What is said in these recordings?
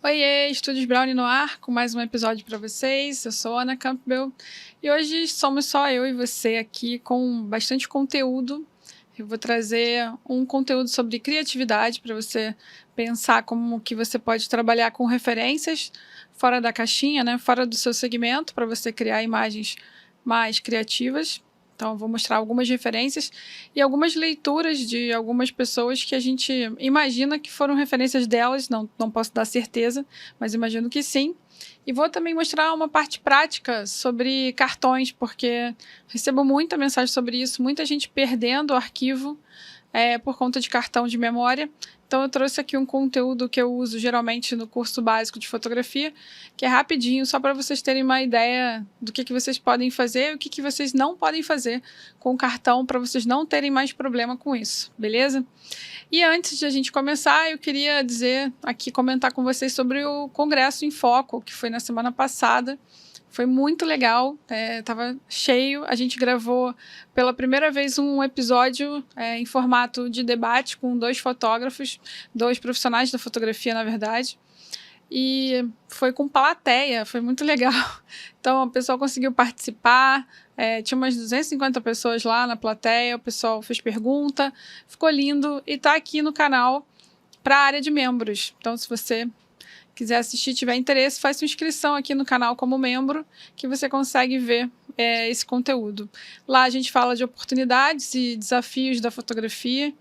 Oiê, Estúdios Brownie no ar, com mais um episódio para vocês. Eu sou Ana Campbell e hoje somos só eu e você aqui com bastante conteúdo. Eu vou trazer um conteúdo sobre criatividade para você pensar como que você pode trabalhar com referências fora da caixinha, né? Fora do seu segmento, para você criar imagens mais criativas. Então, eu vou mostrar algumas referências e algumas leituras de algumas pessoas que a gente imagina que foram referências delas, não posso dar certeza, mas imagino que sim. E vou também mostrar uma parte prática sobre cartões, porque recebo muita mensagem sobre isso, muita gente perdendo o arquivo por conta de cartão de memória. Então eu trouxe aqui um conteúdo que eu uso geralmente no curso básico de fotografia, que é rapidinho, só para vocês terem uma ideia do que vocês podem fazer e o que vocês não podem fazer com o cartão, para vocês não terem mais problema com isso, beleza? E antes de a gente começar, eu queria comentar com vocês sobre o Congresso em Foco, que foi na semana passada. Foi muito legal, estava cheio. A gente gravou pela primeira vez um episódio em formato de debate com dois fotógrafos, dois profissionais da fotografia, na verdade. E foi com plateia, foi muito legal. Então, o pessoal conseguiu participar, tinha umas 250 pessoas lá na plateia, o pessoal fez pergunta, ficou lindo e está aqui no canal para a área de membros. Então, se você quiser assistir, tiver interesse, faz sua inscrição aqui no canal como membro, que você consegue ver esse conteúdo. Lá a gente fala de oportunidades e desafios da fotografia.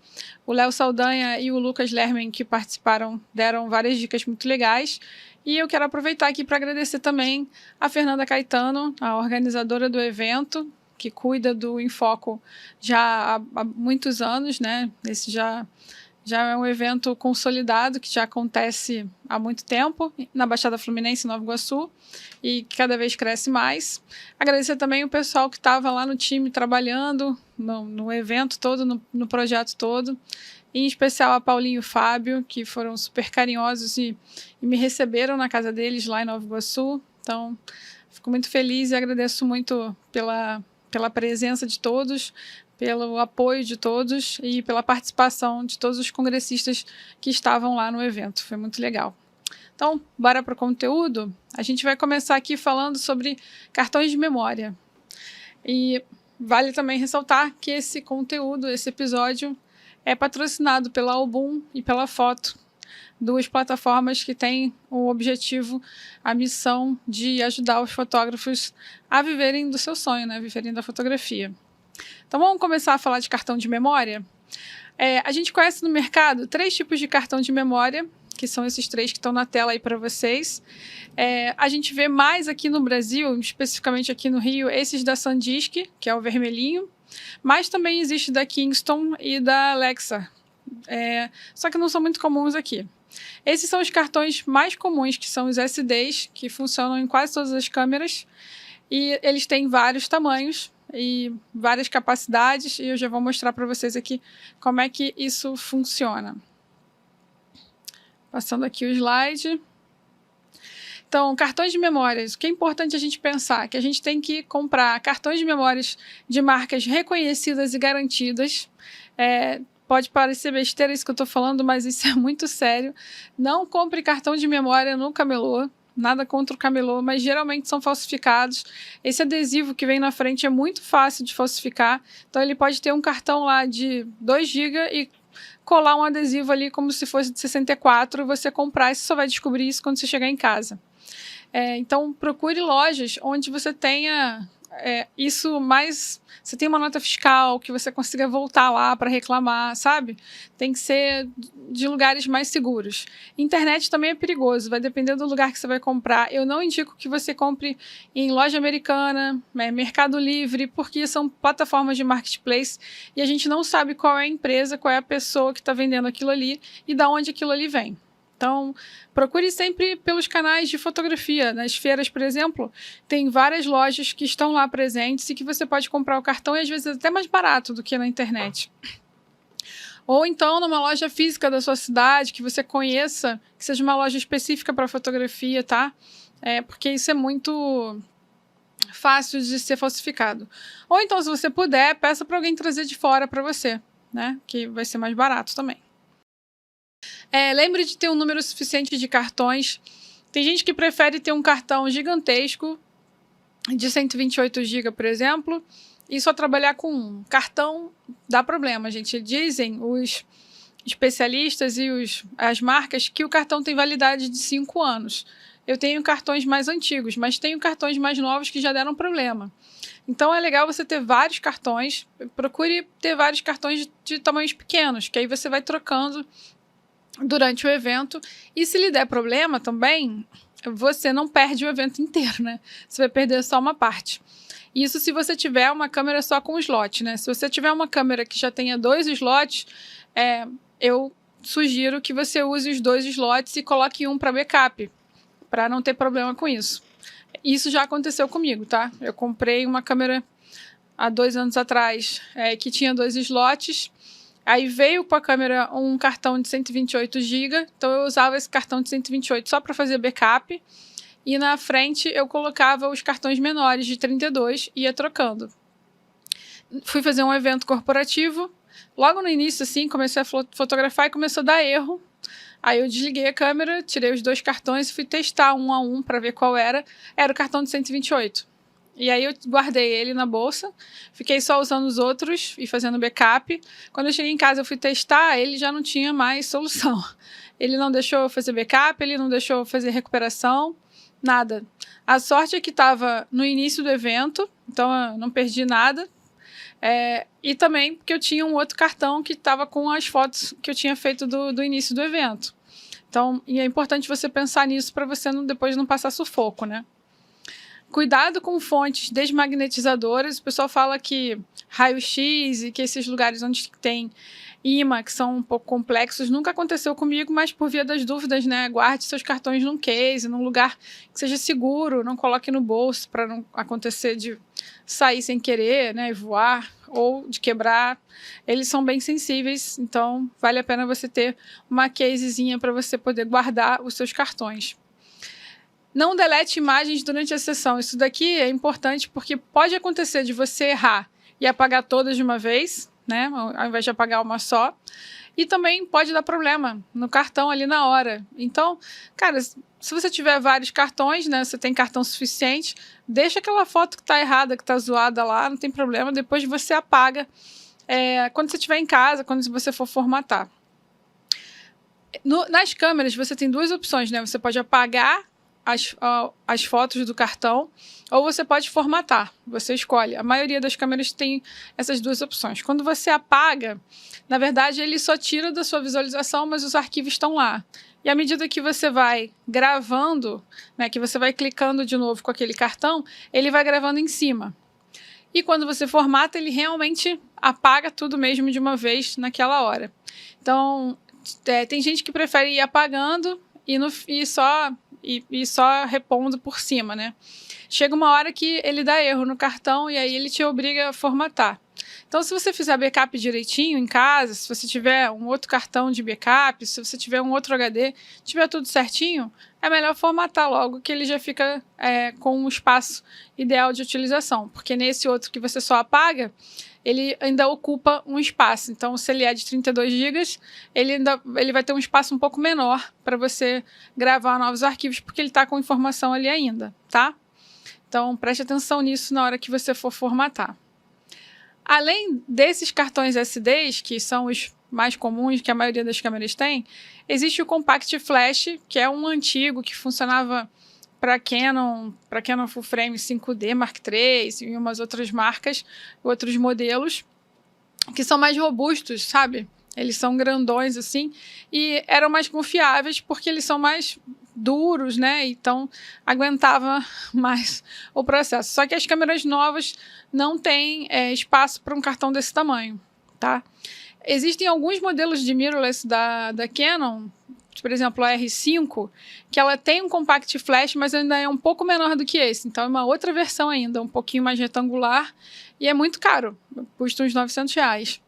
O Léo Saldanha e o Lucas Lerman, que participaram, deram várias dicas muito legais. E eu quero aproveitar aqui para agradecer também a Fernanda Caetano, a organizadora do evento, que cuida do Infoco já há muitos anos, né? Esse já é um evento consolidado, que já acontece há muito tempo, na Baixada Fluminense, em Nova Iguaçu, e que cada vez cresce mais. Agradecer também o pessoal que estava lá no time trabalhando, no evento todo, no projeto todo, em especial a Paulinho e o Fábio, que foram super carinhosos e me receberam na casa deles lá em Nova Iguaçu. Então, fico muito feliz e agradeço muito pela presença de todos, pelo apoio de todos e pela participação de todos os congressistas que estavam lá no evento. Foi muito legal. Então, bora para o conteúdo? A gente vai começar aqui falando sobre cartões de memória. E vale também ressaltar que esse conteúdo, esse episódio, é patrocinado pela Album e pela Foto, duas plataformas que têm o objetivo, a missão de ajudar os fotógrafos a viverem do seu sonho, né? Viverem da fotografia. Então vamos começar a falar de cartão de memória. A gente conhece no mercado 3 tipos de cartão de memória, que são esses 3 que estão na tela aí para vocês. A gente vê mais aqui no Brasil, especificamente aqui no Rio, esses da SanDisk, que é o vermelhinho, mas também existe da Kingston e da Alexa, só que não são muito comuns aqui. Esses são os cartões mais comuns, que são os SDs, que funcionam em quase todas as câmeras, e eles têm vários tamanhos e várias capacidades, e eu já vou mostrar para vocês aqui como é que isso funciona. Passando aqui o slide. Então, cartões de memórias. O que é importante a gente pensar? Que a gente tem que comprar cartões de memórias de marcas reconhecidas e garantidas. Pode parecer besteira isso que eu estou falando, mas isso é muito sério. Não compre cartão de memória no camelô. Nada contra o camelô, mas geralmente são falsificados. Esse adesivo que vem na frente é muito fácil de falsificar. Então ele pode ter um cartão lá de 2 GB e colar um adesivo ali como se fosse de 64 e você comprar, e você só vai descobrir isso quando você chegar em casa. Então procure lojas onde você tenha isso mais... Você tem uma nota fiscal, que você consiga voltar lá para reclamar, sabe? Tem que ser de lugares mais seguros. Internet também é perigoso, vai depender do lugar que você vai comprar. Eu não indico que você compre em loja americana, Mercado Livre, porque são plataformas de marketplace e a gente não sabe qual é a empresa, qual é a pessoa que está vendendo aquilo ali e de onde aquilo ali vem. Então, procure sempre pelos canais de fotografia. Nas feiras, por exemplo, tem várias lojas que estão lá presentes e que você pode comprar o cartão e às vezes até mais barato do que na internet. Ou então numa loja física da sua cidade, que você conheça, que seja uma loja específica para fotografia, tá? Porque isso é muito fácil de ser falsificado. Ou então, se você puder, peça para alguém trazer de fora para você, né? Que vai ser mais barato também. Lembre de ter um número suficiente de cartões. Tem gente que prefere ter um cartão gigantesco, de 128 GB, por exemplo, e só trabalhar com um. Cartão dá problema, gente. Dizem os especialistas e as marcas que o cartão tem validade de 5 anos. Eu tenho cartões mais antigos, mas tenho cartões mais novos que já deram problema. Então é legal você ter vários cartões. Procure ter vários cartões de tamanhos pequenos, que aí você vai trocando durante o evento. E se lhe der problema também, você não perde o evento inteiro, né? Você vai perder só uma parte. Isso se você tiver uma câmera só com slot, né? Se você tiver uma câmera que já tenha 2 slots, eu sugiro que você use os 2 slots e coloque um para backup, para não ter problema com isso. Isso já aconteceu comigo, tá? Eu comprei uma câmera há 2 anos atrás que tinha 2 slots. Aí veio com a câmera um cartão de 128 GB, então eu usava esse cartão de 128 só para fazer backup. E na frente eu colocava os cartões menores de 32 e ia trocando. Fui fazer um evento corporativo. Logo no início, assim, comecei a fotografar e começou a dar erro. Aí eu desliguei a câmera, tirei os 2 cartões e fui testar um a um para ver qual era. Era o cartão de 128. E aí eu guardei ele na bolsa, fiquei só usando os outros e fazendo backup. Quando eu cheguei em casa eu fui testar, ele já não tinha mais solução. Ele não deixou eu fazer backup, ele não deixou eu fazer recuperação, nada. A sorte é que estava no início do evento, então eu não perdi nada. E também porque eu tinha um outro cartão que estava com as fotos que eu tinha feito do início do evento. Então, e é importante você pensar nisso para você depois não passar sufoco, né? Cuidado com fontes desmagnetizadoras. O pessoal fala que raio-x e que esses lugares onde tem imã, que são um pouco complexos, nunca aconteceu comigo, mas por via das dúvidas, né? Guarde seus cartões num case, num lugar que seja seguro, não coloque no bolso para não acontecer de sair sem querer, né? E voar ou de quebrar. Eles são bem sensíveis, então vale a pena você ter uma casezinha para você poder guardar os seus cartões. Não delete imagens durante a sessão. Isso daqui é importante porque pode acontecer de você errar e apagar todas de uma vez, né? Ao invés de apagar uma só. E também pode dar problema no cartão ali na hora. Então, cara, se você tiver vários cartões, né? Você tem cartão suficiente, deixa aquela foto que tá errada, que tá zoada lá, não tem problema. Depois você apaga quando você estiver em casa, quando você for formatar. Nas câmeras, você tem 2 opções, né? Você pode apagar as fotos do cartão, ou você pode formatar, você escolhe. A maioria das câmeras tem essas 2 opções. Quando você apaga, na verdade ele só tira da sua visualização, mas os arquivos estão lá. E à medida que você vai gravando, né, que você vai clicando de novo com aquele cartão, ele vai gravando em cima. E quando você formata, ele realmente apaga tudo mesmo de uma vez naquela hora. Então, tem gente que prefere ir apagando e só repondo por cima, né? Chega uma hora que ele dá erro no cartão e aí ele te obriga a formatar. Então, se você fizer backup direitinho em casa, se você tiver um outro cartão de backup, se você tiver um outro HD, tiver tudo certinho, é melhor formatar logo, que ele já fica com um espaço ideal de utilização. Porque nesse outro que você só apaga, ele ainda ocupa um espaço. Então, se ele é de 32 GB, ele vai ter um espaço um pouco menor para você gravar novos arquivos, porque ele está com informação ali ainda, tá? Então, preste atenção nisso na hora que você for formatar. Além desses cartões SDs, que são os mais comuns, que a maioria das câmeras tem, existe o Compact Flash, que é um antigo que funcionava para Canon Full Frame 5D Mark III e umas outras marcas, outros modelos, que são mais robustos, sabe? Eles são grandões assim e eram mais confiáveis porque eles são mais duros, né? Então aguentava mais o processo. Só que as câmeras novas não têm espaço para um cartão desse tamanho, tá? Existem alguns modelos de mirrorless da Canon, por exemplo, a R5, que ela tem um compact flash, mas ainda é um pouco menor do que esse. Então é uma outra versão ainda, um pouquinho mais retangular e é muito caro, custa uns R$900.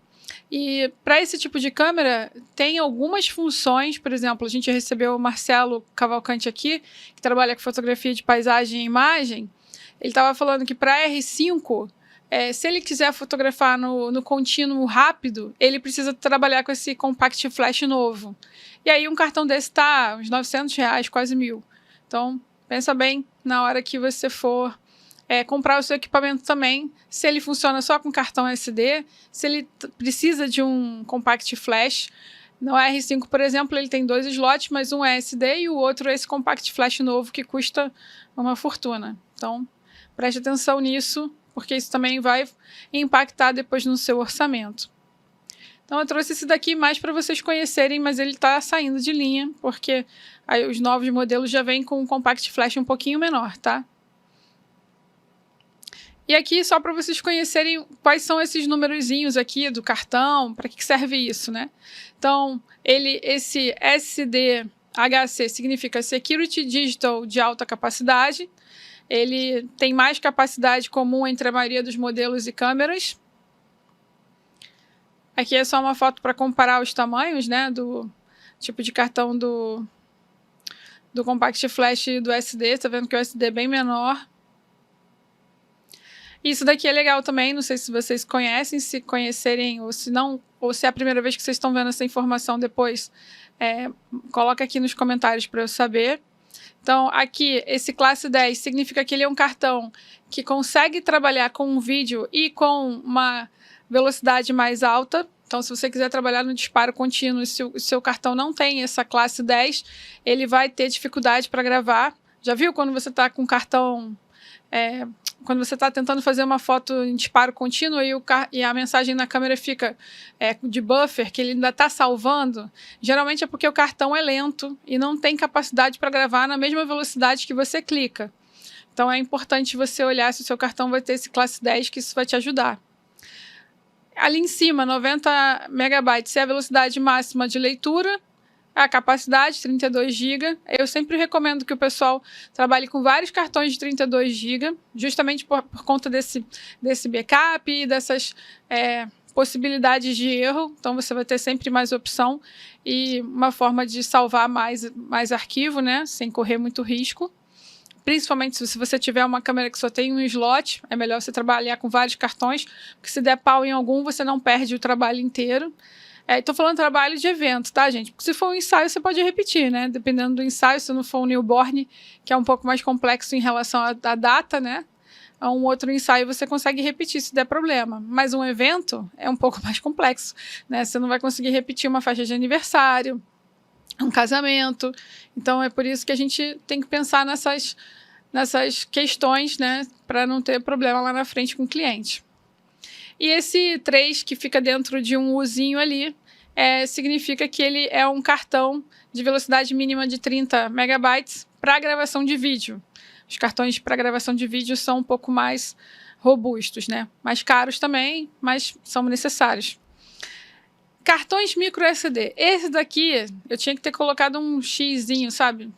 E para esse tipo de câmera, tem algumas funções, por exemplo, a gente recebeu o Marcelo Cavalcante aqui, que trabalha com fotografia de paisagem e imagem. Ele estava falando que para R5 se ele quiser fotografar no contínuo rápido, ele precisa trabalhar com esse Compact Flash novo. E aí um cartão desse tá uns R$900, quase 1.000. Então, pensa bem na hora que você for comprar o seu equipamento também, se ele funciona só com cartão SD, se ele precisa de um Compact Flash. No R5, por exemplo, ele tem 2 slots, mas um é SD e o outro é esse Compact Flash novo que custa uma fortuna. Então, preste atenção nisso, porque isso também vai impactar depois no seu orçamento. Então, eu trouxe esse daqui mais para vocês conhecerem, mas ele está saindo de linha, porque aí os novos modelos já vêm com um Compact Flash um pouquinho menor, tá? E aqui, só para vocês conhecerem quais são esses numerozinhos aqui do cartão, para que serve isso, né? Então, esse SDHC significa Security Digital de alta capacidade. Ele tem mais capacidade comum entre a maioria dos modelos e câmeras. Aqui é só uma foto para comparar os tamanhos, né, do tipo de cartão do Compact Flash e do SD. Tá vendo que o SD é bem menor. Isso daqui é legal também, não sei se vocês conhecem, se conhecerem ou se não, ou se é a primeira vez que vocês estão vendo essa informação depois, coloca aqui nos comentários para eu saber. Então, aqui, esse classe 10 significa que ele é um cartão que consegue trabalhar com um vídeo e com uma velocidade mais alta. Então, se você quiser trabalhar no disparo contínuo e se o seu cartão não tem essa classe 10, ele vai ter dificuldade para gravar. Já viu quando você está com cartão... quando você está tentando fazer uma foto em disparo contínuo e a mensagem na câmera fica de buffer, que ele ainda está salvando, geralmente é porque o cartão é lento e não tem capacidade para gravar na mesma velocidade que você clica. Então é importante você olhar se o seu cartão vai ter esse classe 10, que isso vai te ajudar. Ali em cima, 90 megabytes é a velocidade máxima de leitura. A capacidade, 32 GB. Eu sempre recomendo que o pessoal trabalhe com vários cartões de 32 GB, justamente por conta desse backup e dessas possibilidades de erro. Então, você vai ter sempre mais opção e uma forma de salvar mais arquivo, né, sem correr muito risco. Principalmente se você tiver uma câmera que só tem um slot, é melhor você trabalhar com vários cartões, porque se der pau em algum, você não perde o trabalho inteiro. Estou falando trabalho de evento, tá, gente? Porque se for um ensaio, você pode repetir, né? Dependendo do ensaio, se não for um newborn, que é um pouco mais complexo em relação à data, né? A um outro ensaio você consegue repetir se der problema. Mas um evento é um pouco mais complexo, né? Você não vai conseguir repetir uma festa de aniversário, um casamento. Então, é por isso que a gente tem que pensar nessas questões, né? Para não ter problema lá na frente com o cliente. E esse 3 que fica dentro de um Uzinho ali, significa que ele é um cartão de velocidade mínima de 30 megabytes para gravação de vídeo. Os cartões para gravação de vídeo são um pouco mais robustos, né? Mais caros também, mas são necessários. Cartões micro SD. Esse daqui, eu tinha que ter colocado um xizinho, sabe?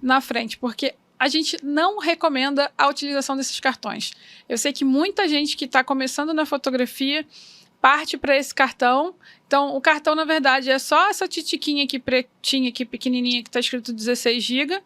Na frente, porque a gente não recomenda a utilização desses cartões. Eu sei que muita gente que está começando na fotografia parte para esse cartão. Então, o cartão, na verdade, é só essa titiquinha aqui pretinha, aqui pequenininha, que está escrito 16 GB.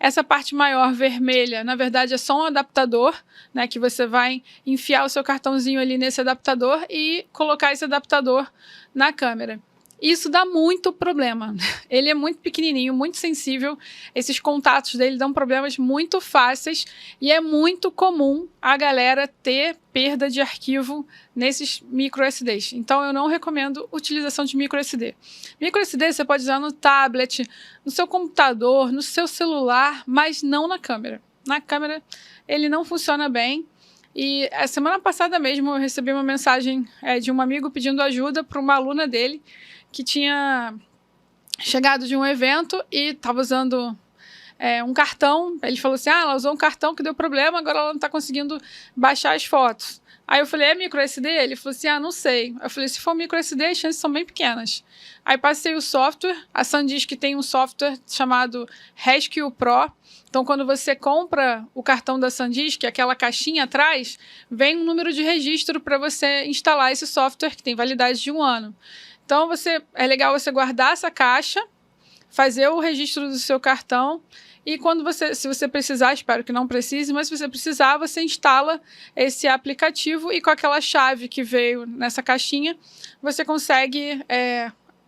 Essa parte maior, vermelha, na verdade, é só um adaptador, né, que você vai enfiar o seu cartãozinho ali nesse adaptador e colocar esse adaptador na câmera. Isso dá muito problema. Ele é muito pequenininho, muito sensível. Esses contatos dele dão problemas muito fáceis e é muito comum a galera ter perda de arquivo nesses micro SDs. Então, eu não recomendo utilização de micro SD. Micro SD você pode usar no tablet, no seu computador, no seu celular, mas não na câmera. Na câmera, ele não funciona bem. E a semana passada mesmo, eu recebi uma mensagem de um amigo pedindo ajuda para uma aluna dele que tinha chegado de um evento e estava usando um cartão. Ele falou assim, ela usou um cartão que deu problema, agora ela não está conseguindo baixar as fotos. Aí eu falei, é micro SD? Ele falou assim, não sei. Eu falei, se for micro SD, as chances são bem pequenas. Aí passei o software, a SanDisk tem um software chamado Rescue Pro. Então, quando você compra o cartão da SanDisk, aquela caixinha atrás, vem um número de registro para você instalar esse software, que tem validade de 1 ano. Então, é legal você guardar essa caixa, fazer o registro do seu cartão e se você precisar, espero que não precise, mas se você precisar, você instala esse aplicativo e com aquela chave que veio nessa caixinha, você consegue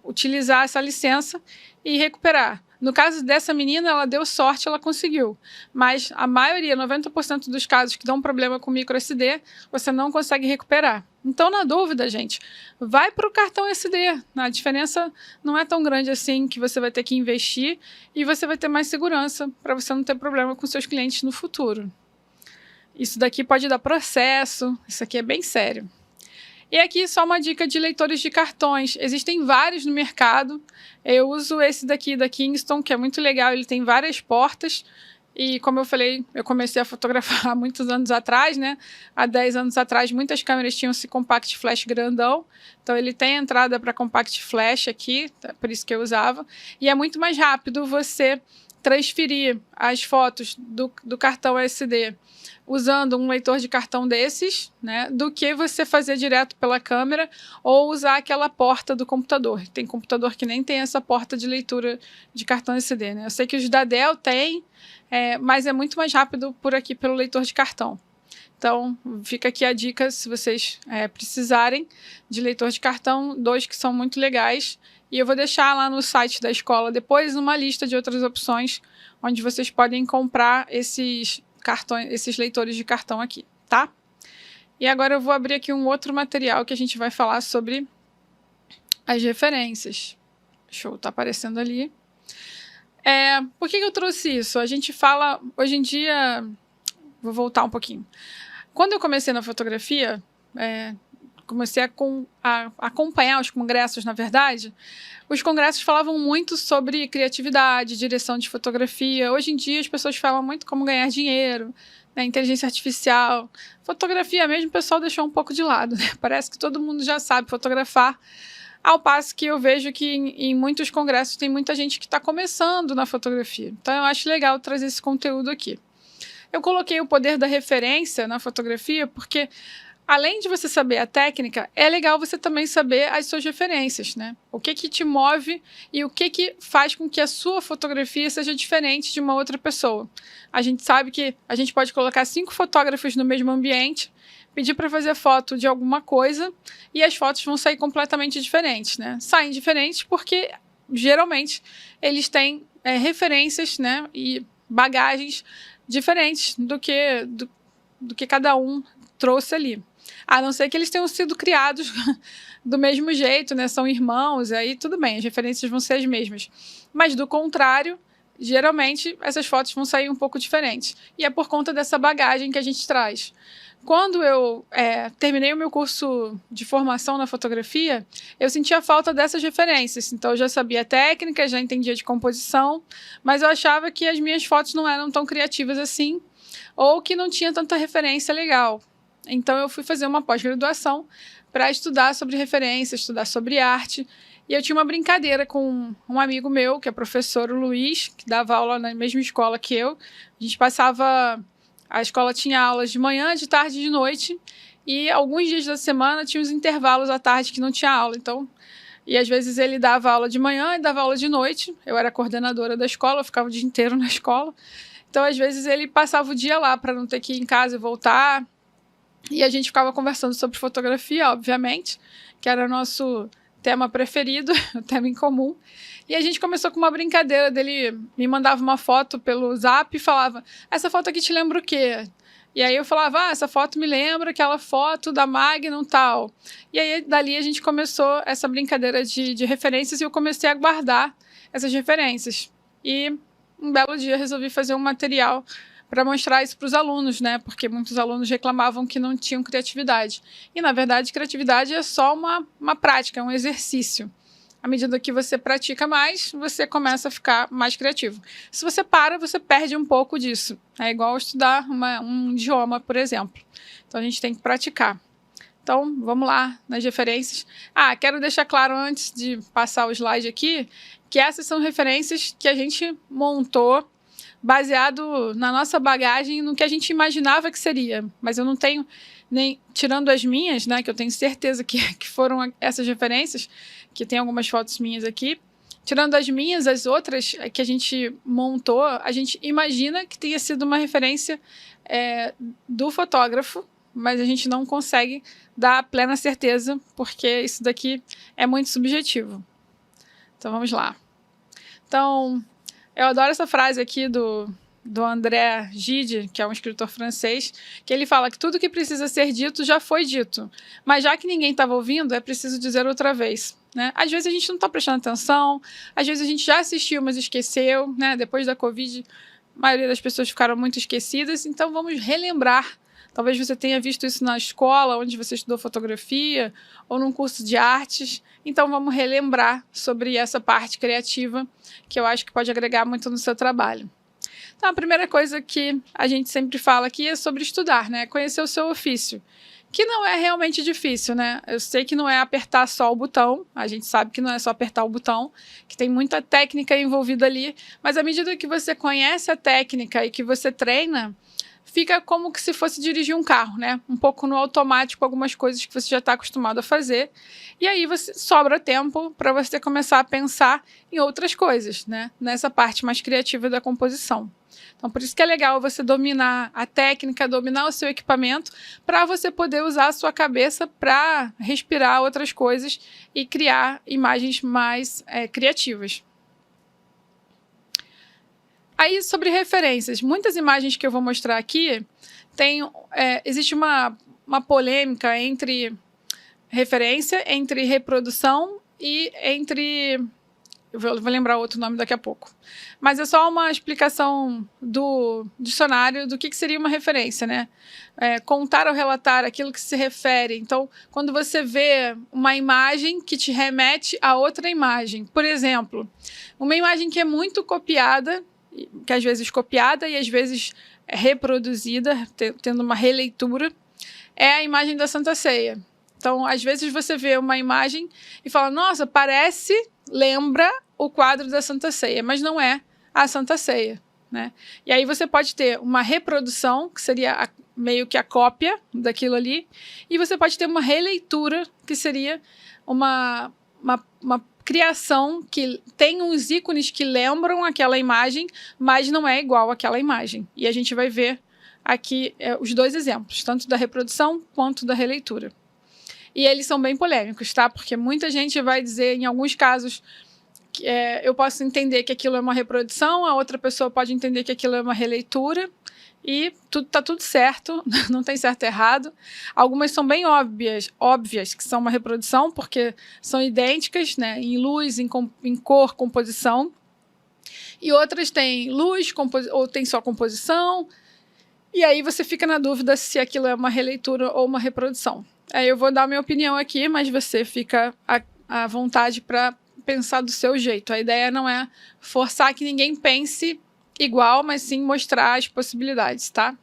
utilizar essa licença e recuperar. No caso dessa menina, ela deu sorte, ela conseguiu. Mas a maioria, 90% dos casos que dão problema com microSD, você não consegue recuperar. Então, na dúvida, gente, vai para o cartão SD. A diferença não é tão grande assim que você vai ter que investir e você vai ter mais segurança para você não ter problema com seus clientes no futuro. Isso daqui pode dar processo, isso aqui é bem sério. E aqui só uma dica de leitores de cartões. Existem vários no mercado. Eu uso esse daqui da Kingston, que é muito legal. Ele tem várias portas. E como eu falei, eu comecei a fotografar há muitos anos atrás, né? Há 10 anos atrás, muitas câmeras tinham esse compact flash grandão. Então ele tem entrada para compact flash aqui, por isso que eu usava. E é muito mais rápido você transferir as fotos do cartão SD usando um leitor de cartão desses, né, do que você fazer direto pela câmera ou usar aquela porta do computador. Tem computador que nem tem essa porta de leitura de cartão SD, né? Eu sei que os da Dell tem, mas é muito mais rápido por aqui pelo leitor de cartão. Então, fica aqui a dica se vocês precisarem de leitor de cartão, 2 que são muito legais. E eu vou deixar lá no site da escola depois uma lista de outras opções onde vocês podem comprar esses leitores de cartão aqui, tá? E agora eu vou abrir aqui um outro material que a gente vai falar sobre as referências. Show, tá aparecendo ali. Por que eu trouxe isso? A gente fala, hoje em dia, vou voltar um pouquinho. Quando eu comecei na fotografia, comecei a acompanhar os congressos, na verdade, os congressos falavam muito sobre criatividade, direção de fotografia. Hoje em dia as pessoas falam muito como ganhar dinheiro, né, inteligência artificial. Fotografia mesmo o pessoal deixou um pouco de lado, né? Parece que todo mundo já sabe fotografar, ao passo que eu vejo que em muitos congressos tem muita gente que está começando na fotografia. Então eu acho legal trazer esse conteúdo aqui. Eu coloquei o poder da referência na fotografia porque, além de você saber a técnica, é legal você também saber as suas referências, né? O que te move e o que faz com que a sua fotografia seja diferente de uma outra pessoa. A gente sabe que a gente pode colocar 5 fotógrafos no mesmo ambiente, pedir para fazer foto de alguma coisa e as fotos vão sair completamente diferentes, né? Saem diferentes porque, geralmente, eles têm referências, né, e bagagens diferentes do que cada um trouxe ali. A não ser que eles tenham sido criados do mesmo jeito, né? São irmãos, aí tudo bem, as referências vão ser as mesmas. Mas do contrário, geralmente essas fotos vão sair um pouco diferentes. E é por conta dessa bagagem que a gente traz. Quando eu terminei o meu curso de formação na fotografia, eu sentia falta dessas referências. Então eu já sabia técnica, já entendia de composição, mas eu achava que as minhas fotos não eram tão criativas assim, ou que não tinha tanta referência legal. Então eu fui fazer uma pós-graduação para estudar sobre referência, estudar sobre arte. E eu tinha uma brincadeira com um amigo meu, que é professor, o Luiz, que dava aula na mesma escola que eu. A gente passava... A escola tinha aulas de manhã, de tarde e de noite. E alguns dias da semana tinha os intervalos à tarde que não tinha aula. Então, e às vezes ele dava aula de manhã e dava aula de noite. Eu era coordenadora da escola, eu ficava o dia inteiro na escola. Então, às vezes ele passava o dia lá para não ter que ir em casa e voltar. E a gente ficava conversando sobre fotografia, obviamente, que era o nosso tema preferido, o tema em comum. E a gente começou com uma brincadeira dele, me mandava uma foto pelo Zap e falava, essa foto aqui te lembra o quê? E aí eu falava, essa foto me lembra aquela foto da Magnum tal. E aí dali a gente começou essa brincadeira de referências e eu comecei a guardar essas referências. E um belo dia resolvi fazer um material para mostrar isso para os alunos, né? Porque muitos alunos reclamavam que não tinham criatividade. E, na verdade, criatividade é só uma prática, é um exercício. À medida que você pratica mais, você começa a ficar mais criativo. Se você para, você perde um pouco disso. É igual estudar um idioma, por exemplo. Então, a gente tem que praticar. Então, vamos lá nas referências. Quero deixar claro antes de passar o slide aqui, que essas são referências que a gente montou baseado na nossa bagagem, no que a gente imaginava que seria. Mas eu não tenho, nem tirando as minhas, né, que eu tenho certeza que foram essas referências, que tem algumas fotos minhas aqui, tirando as minhas, as outras que a gente montou, a gente imagina que tenha sido uma referência do fotógrafo, mas a gente não consegue dar plena certeza, porque isso daqui é muito subjetivo. Então, vamos lá. Então, eu adoro essa frase aqui do André Gide, que é um escritor francês, que ele fala que tudo que precisa ser dito já foi dito, mas já que ninguém estava ouvindo, é preciso dizer outra vez. Né? Às vezes a gente não está prestando atenção, às vezes a gente já assistiu, mas esqueceu. Né? Depois da Covid, a maioria das pessoas ficaram muito esquecidas, então vamos relembrar. Talvez você tenha visto isso na escola, onde você estudou fotografia, ou num curso de artes. Então, vamos relembrar sobre essa parte criativa, que eu acho que pode agregar muito no seu trabalho. Então, a primeira coisa que a gente sempre fala aqui é sobre estudar, né? Conhecer o seu ofício, que não é realmente difícil, né? Eu sei que não é apertar só o botão, a gente sabe que não é só apertar o botão, que tem muita técnica envolvida ali, mas à medida que você conhece a técnica e que você treina, fica como que se fosse dirigir um carro, né? Um pouco no automático, algumas coisas que você já está acostumado a fazer. E aí sobra tempo para você começar a pensar em outras coisas, né? Nessa parte mais criativa da composição. Então, por isso que é legal você dominar a técnica, dominar o seu equipamento, para você poder usar a sua cabeça para respirar outras coisas e criar imagens mais criativas. Aí, sobre referências, muitas imagens que eu vou mostrar aqui, existe uma polêmica entre referência, entre reprodução e entre... Eu vou lembrar outro nome daqui a pouco. Mas é só uma explicação do dicionário do que seria uma referência, né? Contar ou relatar aquilo que se refere. Então, quando você vê uma imagem que te remete a outra imagem. Por exemplo, uma imagem que é muito copiada, que às vezes copiada e às vezes reproduzida, tendo uma releitura, é a imagem da Santa Ceia. Então, às vezes você vê uma imagem e fala, nossa, lembra o quadro da Santa Ceia, mas não é a Santa Ceia. Né? E aí você pode ter uma reprodução, que seria meio que a cópia daquilo ali, e você pode ter uma releitura, que seria uma criação que tem uns ícones que lembram aquela imagem, mas não é igual àquela imagem. E a gente vai ver aqui os dois exemplos, tanto da reprodução quanto da releitura. E eles são bem polêmicos, tá? Porque muita gente vai dizer, em alguns casos, que eu posso entender que aquilo é uma reprodução, a outra pessoa pode entender que aquilo é uma releitura, e tá tudo certo, não tem certo e errado. Algumas são bem óbvias que são uma reprodução, porque são idênticas, né, em luz, em cor, composição. E outras têm luz, ou tem só composição. E aí você fica na dúvida se aquilo é uma releitura ou uma reprodução. Aí eu vou dar a minha opinião aqui, mas você fica à vontade para pensar do seu jeito. A ideia não é forçar que ninguém pense igual, mas sim mostrar as possibilidades, tá?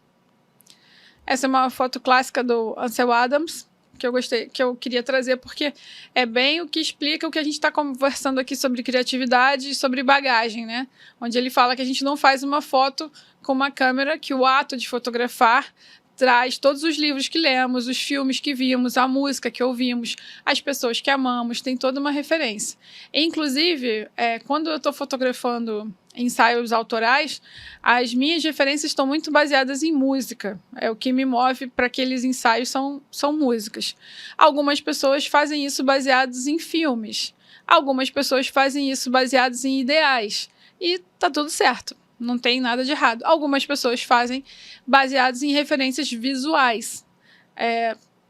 Essa é uma foto clássica do Ansel Adams, que eu queria trazer, porque é bem o que explica o que a gente está conversando aqui sobre criatividade e sobre bagagem, né? Onde ele fala que a gente não faz uma foto com uma câmera, que o ato de fotografar traz todos os livros que lemos, os filmes que vimos, a música que ouvimos, as pessoas que amamos, tem toda uma referência. Inclusive, quando eu estou fotografando ensaios autorais, as minhas referências estão muito baseadas em música. O que me move para aqueles ensaios são músicas. Algumas pessoas fazem isso baseados em filmes. Algumas pessoas fazem isso baseados em ideais. E tá tudo certo. Não tem nada de errado. Algumas pessoas fazem baseados em referências visuais.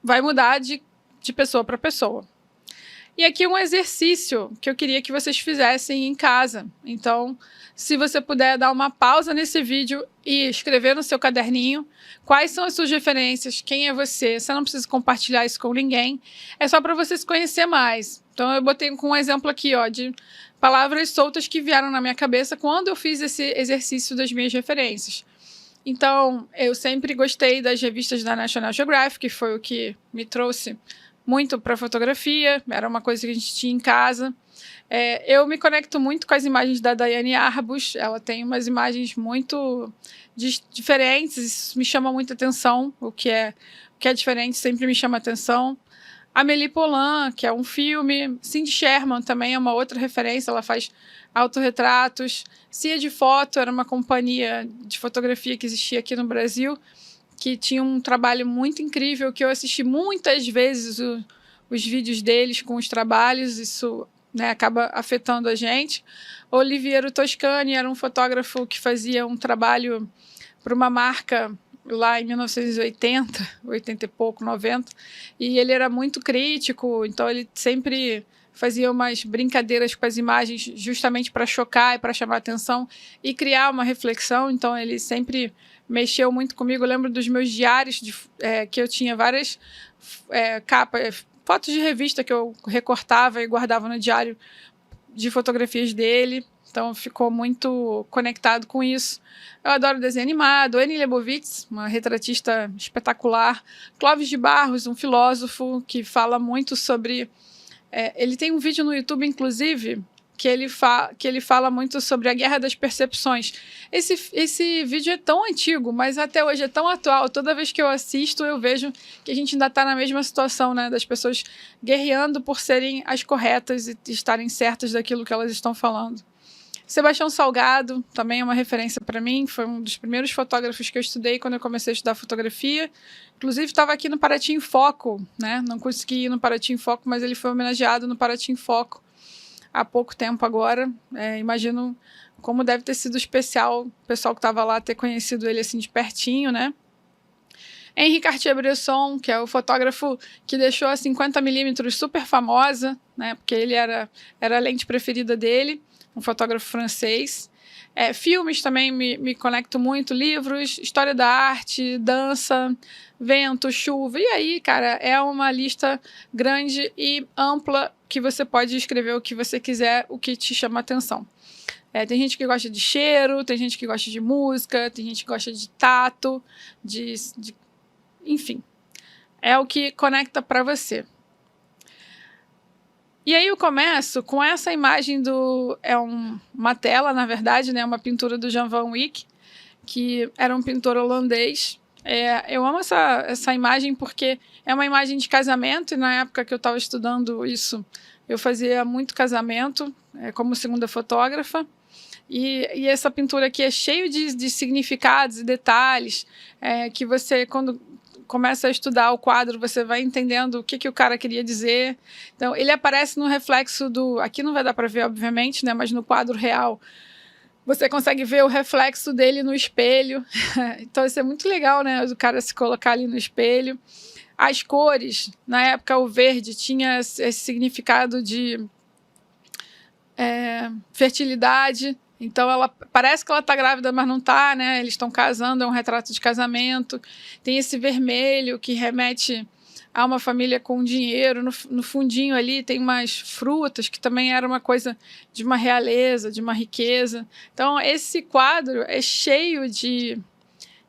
Vai mudar de pessoa para pessoa. E aqui um exercício que eu queria que vocês fizessem em casa. Então, se você puder dar uma pausa nesse vídeo e escrever no seu caderninho quais são as suas referências, quem é você. Você não precisa compartilhar isso com ninguém. É só para você se conhecer mais. Então, eu botei com um exemplo aqui, ó, de palavras soltas que vieram na minha cabeça quando eu fiz esse exercício das minhas referências. Então, eu sempre gostei das revistas da National Geographic, que foi o que me trouxe muito para fotografia, era uma coisa que a gente tinha em casa. Eu me conecto muito com as imagens da Diane Arbus, ela tem umas imagens muito diferentes, isso me chama muita atenção, o que é diferente sempre me chama atenção. Amélie Poulain, que é um filme. Cindy Sherman também é uma outra referência, ela faz autorretratos. Cia de Foto era uma companhia de fotografia que existia aqui no Brasil, que tinha um trabalho muito incrível, que eu assisti muitas vezes os vídeos deles com os trabalhos, isso, né, acaba afetando a gente. Oliviero Toscani era um fotógrafo que fazia um trabalho para uma marca lá em 1980, 80 e pouco, 90, e ele era muito crítico, então ele sempre fazia umas brincadeiras com as imagens justamente para chocar e para chamar atenção e criar uma reflexão, então ele sempre mexeu muito comigo. Eu lembro dos meus diários, que eu tinha várias capas, fotos de revista que eu recortava e guardava no diário de fotografias dele, então ficou muito conectado com isso. Eu adoro desenho animado. Annie Leibovitz, uma retratista espetacular. Clóvis de Barros, um filósofo que fala muito sobre... ele tem um vídeo no YouTube, inclusive, que ele fala muito sobre a guerra das percepções. Esse vídeo é tão antigo, mas até hoje é tão atual. Toda vez que eu assisto, eu vejo que a gente ainda está na mesma situação, né? Das pessoas guerreando por serem as corretas e estarem certas daquilo que elas estão falando. Sebastião Salgado também é uma referência para mim, foi um dos primeiros fotógrafos que eu estudei quando eu comecei a estudar fotografia. Inclusive estava aqui no Paraty em Foco, né? Não consegui ir no Paraty em Foco, mas ele foi homenageado no Paraty em Foco há pouco tempo agora. Imagino como deve ter sido especial o pessoal que estava lá ter conhecido ele assim de pertinho, né? Henri Cartier-Bresson, que é o fotógrafo que deixou a 50mm super famosa, né? Porque ele era a lente preferida dele, um fotógrafo francês. Filmes também me conecto muito, livros, história da arte, dança, vento, chuva. E aí, cara, é uma lista grande e ampla que você pode escrever o que você quiser, o que te chama atenção. Tem gente que gosta de cheiro, tem gente que gosta de música, tem gente que gosta de tato, enfim, é o que conecta para você. E aí eu começo com essa imagem uma tela, na verdade, né, uma pintura do Jan van Eyck, que era um pintor holandês. Eu amo essa imagem porque é uma imagem de casamento, e na época que eu estava estudando isso, eu fazia muito casamento, como segunda fotógrafa. E essa pintura aqui é cheia de significados e detalhes, que você, quando começa a estudar o quadro, você vai entendendo o que o cara queria dizer. Então, ele aparece no reflexo aqui não vai dar para ver, obviamente, né, mas no quadro real, você consegue ver o reflexo dele no espelho. Então, isso é muito legal, né, o cara se colocar ali no espelho. As cores, na época, o verde tinha esse significado de fertilidade. Então, parece que ela está grávida, mas não está, né? Eles estão casando, é um retrato de casamento. Tem esse vermelho que remete a uma família com dinheiro. No fundinho ali tem umas frutas, que também era uma coisa de uma realeza, de uma riqueza. Então, esse quadro é cheio de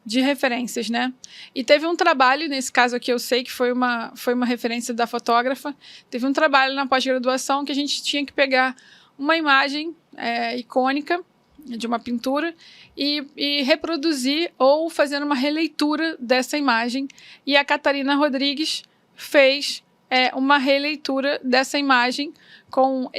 referências, né? E teve um trabalho, nesse caso aqui eu sei que foi uma referência da fotógrafa, teve um trabalho na pós-graduação que a gente tinha que pegar uma imagem icônica de uma pintura e reproduzir ou fazer uma releitura dessa imagem. E a Catarina Rodrigues fez uma releitura dessa imagem com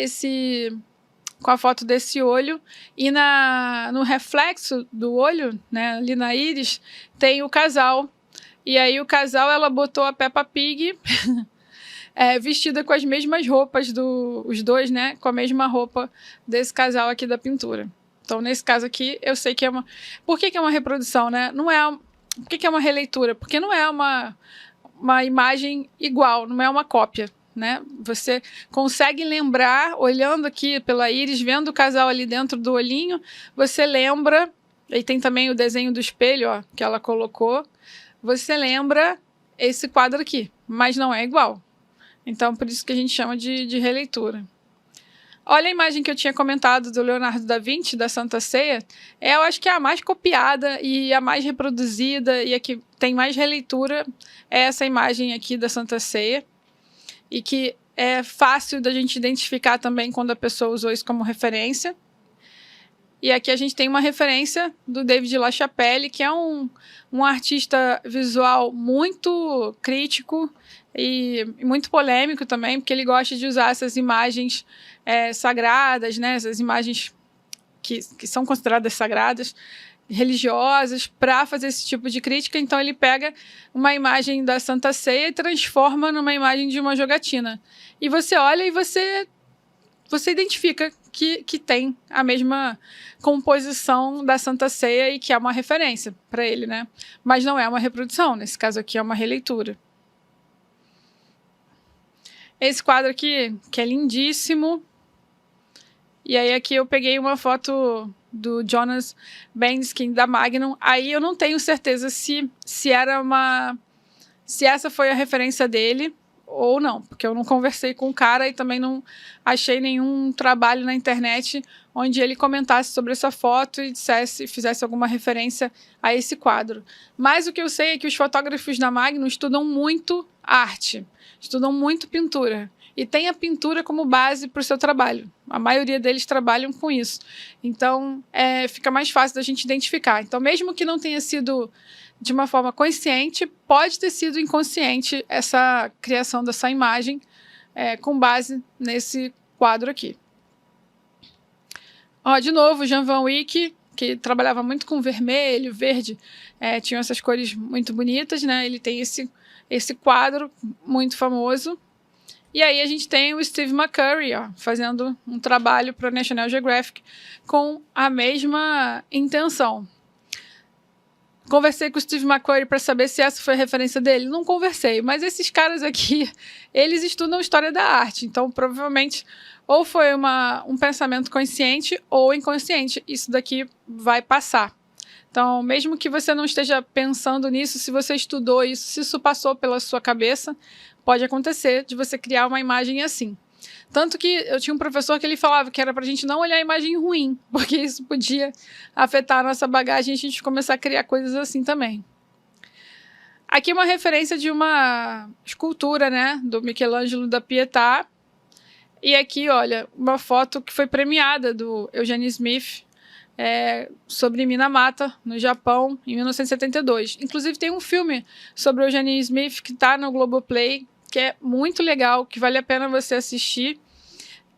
a foto desse olho, e no reflexo do olho, né, ali na íris, tem o casal. E aí o casal, ela botou a Peppa Pig vestida com as mesmas roupas os dois, né, com a mesma roupa desse casal aqui da pintura. Então, nesse caso aqui, eu sei que é uma... Por que é uma reprodução, né? Não é... Por que é uma releitura? Porque não é uma imagem igual, não é uma cópia, né? Você consegue lembrar, olhando aqui pela íris, vendo o casal ali dentro do olhinho, você lembra, e tem também o desenho do espelho, ó, que ela colocou, você lembra esse quadro aqui, mas não é igual. Então, por isso que a gente chama de releitura. Olha a imagem que eu tinha comentado do Leonardo da Vinci, da Santa Ceia. Eu acho que é a mais copiada e a mais reproduzida e a que tem mais releitura é essa imagem aqui da Santa Ceia. E que é fácil da gente identificar também quando a pessoa usou isso como referência. E aqui a gente tem uma referência do David LaChapelle, que é um artista visual muito crítico, e muito polêmico também, porque ele gosta de usar essas imagens sagradas, né, essas imagens que são consideradas sagradas, religiosas, para fazer esse tipo de crítica. Então ele pega uma imagem da Santa Ceia e transforma numa imagem de uma jogatina. E você olha e você identifica que tem a mesma composição da Santa Ceia e que é uma referência para ele, né? Mas não é uma reprodução, nesse caso aqui é uma releitura. Esse quadro aqui, que é lindíssimo. E aí aqui eu peguei uma foto do Jonas Bendiskin da Magnum. Aí eu não tenho certeza se essa foi a referência dele ou não, porque eu não conversei com o cara e também não achei nenhum trabalho na internet onde ele comentasse sobre essa foto e fizesse alguma referência a esse quadro. Mas o que eu sei é que os fotógrafos da Magnum estudam muito arte, estudam muito pintura. E tem a pintura como base para o seu trabalho. A maioria deles trabalham com isso. Então, fica mais fácil da gente identificar. Então, mesmo que não tenha sido de uma forma consciente, pode ter sido inconsciente essa criação dessa imagem com base nesse quadro aqui. Ó, de novo, Jan Van Eyck, que trabalhava muito com vermelho, verde, tinham essas cores muito bonitas, né? Ele tem esse quadro muito famoso. E aí a gente tem o Steve McCurry, ó, fazendo um trabalho para o National Geographic com a mesma intenção. Conversei com o Steve McCurry para saber se essa foi a referência dele. Não conversei, mas esses caras aqui, eles estudam história da arte. Então, provavelmente, ou foi um pensamento consciente ou inconsciente. Isso daqui vai passar. Então, mesmo que você não esteja pensando nisso, se você estudou isso, se isso passou pela sua cabeça, pode acontecer de você criar uma imagem assim. Tanto que eu tinha um professor que ele falava que era pra gente não olhar a imagem ruim, porque isso podia afetar a nossa bagagem e a gente começar a criar coisas assim também. Aqui uma referência de uma escultura, né, do Michelangelo da Pietà. E aqui, olha, uma foto que foi premiada do Eugene Smith, sobre Minamata, no Japão, em 1972. Inclusive tem um filme sobre o Eugene Smith que está no Globoplay, que é muito legal, que vale a pena você assistir.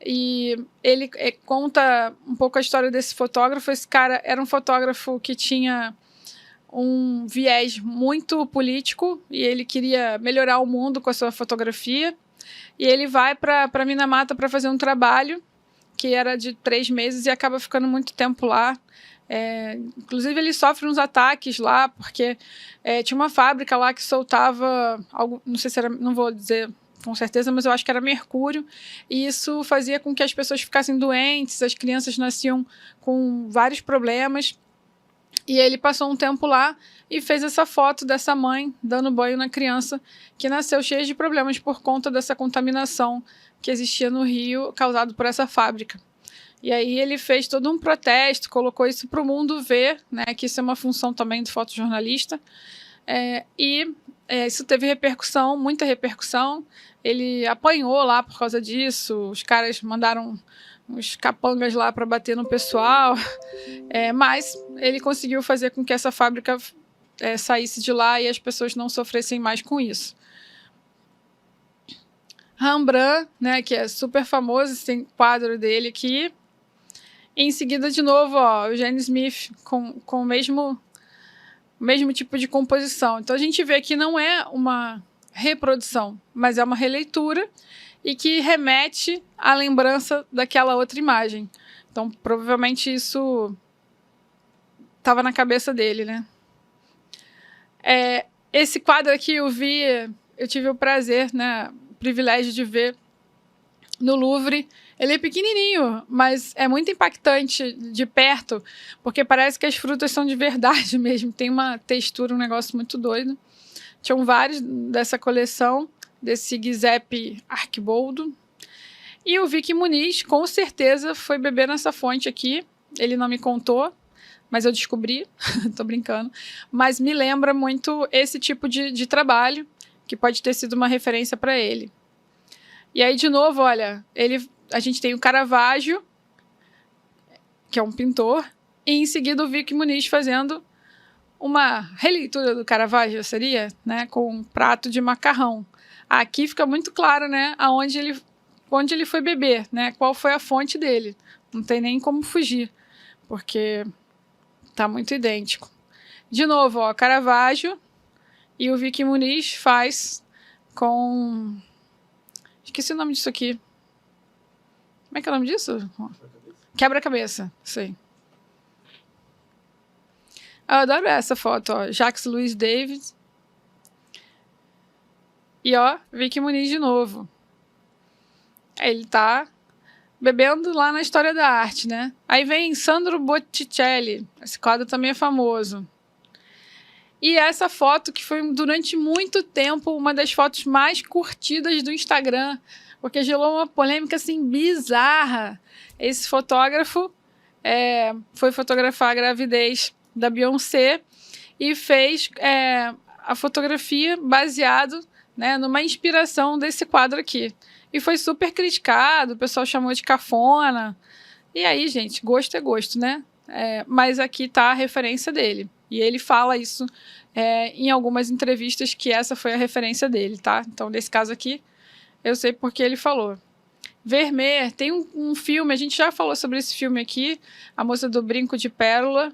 E ele conta um pouco a história desse fotógrafo. Esse cara era um fotógrafo que tinha um viés muito político e ele queria melhorar o mundo com a sua fotografia. E ele vai para Minamata para fazer um trabalho que era de 3 meses e acaba ficando muito tempo lá. Inclusive ele sofre uns ataques lá, porque tinha uma fábrica lá que soltava algo, não sei se era, não vou dizer com certeza, mas eu acho que era mercúrio, e isso fazia com que as pessoas ficassem doentes, as crianças nasciam com vários problemas. E ele passou um tempo lá e fez essa foto dessa mãe dando banho na criança que nasceu cheia de problemas por conta dessa contaminação que existia no rio causado por essa fábrica. E aí ele fez todo um protesto, colocou isso para o mundo ver, né, que isso é uma função também do fotojornalista. Isso teve repercussão, muita repercussão. Ele apanhou lá por causa disso, os caras mandaram uns capangas lá para bater no pessoal, mas ele conseguiu fazer com que essa fábrica saísse de lá e as pessoas não sofressem mais com isso. Rembrandt, né, que é super famoso, tem quadro dele aqui. E em seguida, de novo, ó, o Eugene Smith com o mesmo tipo de composição. Então a gente vê que não é uma reprodução, mas é uma releitura e que remete à lembrança daquela outra imagem. Então, provavelmente isso estava na cabeça dele, né? Esse quadro aqui eu tive o prazer, né, o privilégio de ver no Louvre. Ele é pequenininho, mas é muito impactante de perto, porque parece que as frutas são de verdade mesmo. Tem uma textura, um negócio muito doido. Tinham vários dessa coleção, desse Giuseppe Archiboldo. E o Vicky Muniz, com certeza, foi beber nessa fonte aqui. Ele não me contou, mas eu descobri. Tô brincando. Mas me lembra muito esse tipo de trabalho, que pode ter sido uma referência para ele. E aí, de novo, olha, a gente tem o Caravaggio, que é um pintor, e em seguida o Vicky Muniz fazendo uma releitura do Caravaggio, seria, né, com um prato de macarrão. Aqui fica muito claro, né, onde ele foi beber, né, qual foi a fonte dele. Não tem nem como fugir, porque tá muito idêntico. De novo, ó, Caravaggio, e o Vicky Muniz faz com... Esqueci o nome disso aqui. Como é que é o nome disso? Quebra-cabeça, sei. Eu adoro essa foto, ó. Jacques Louis David. E, ó, Vicky Muniz de novo. Ele tá bebendo lá na história da arte, né? Aí vem Sandro Botticelli. Esse quadro também é famoso. E essa foto que foi, durante muito tempo, uma das fotos mais curtidas do Instagram, porque gerou uma polêmica, assim, bizarra. Esse fotógrafo foi fotografar a gravidez da Beyoncé e fez a fotografia baseado, né, numa inspiração desse quadro aqui. E foi super criticado, o pessoal chamou de cafona. E aí, gente, gosto é gosto, né? Mas aqui tá a referência dele. E ele fala isso em algumas entrevistas, que essa foi a referência dele, tá? Então, nesse caso aqui, eu sei porque ele falou. Vermeer, tem um filme, a gente já falou sobre esse filme aqui, A Moça do Brinco de Pérola.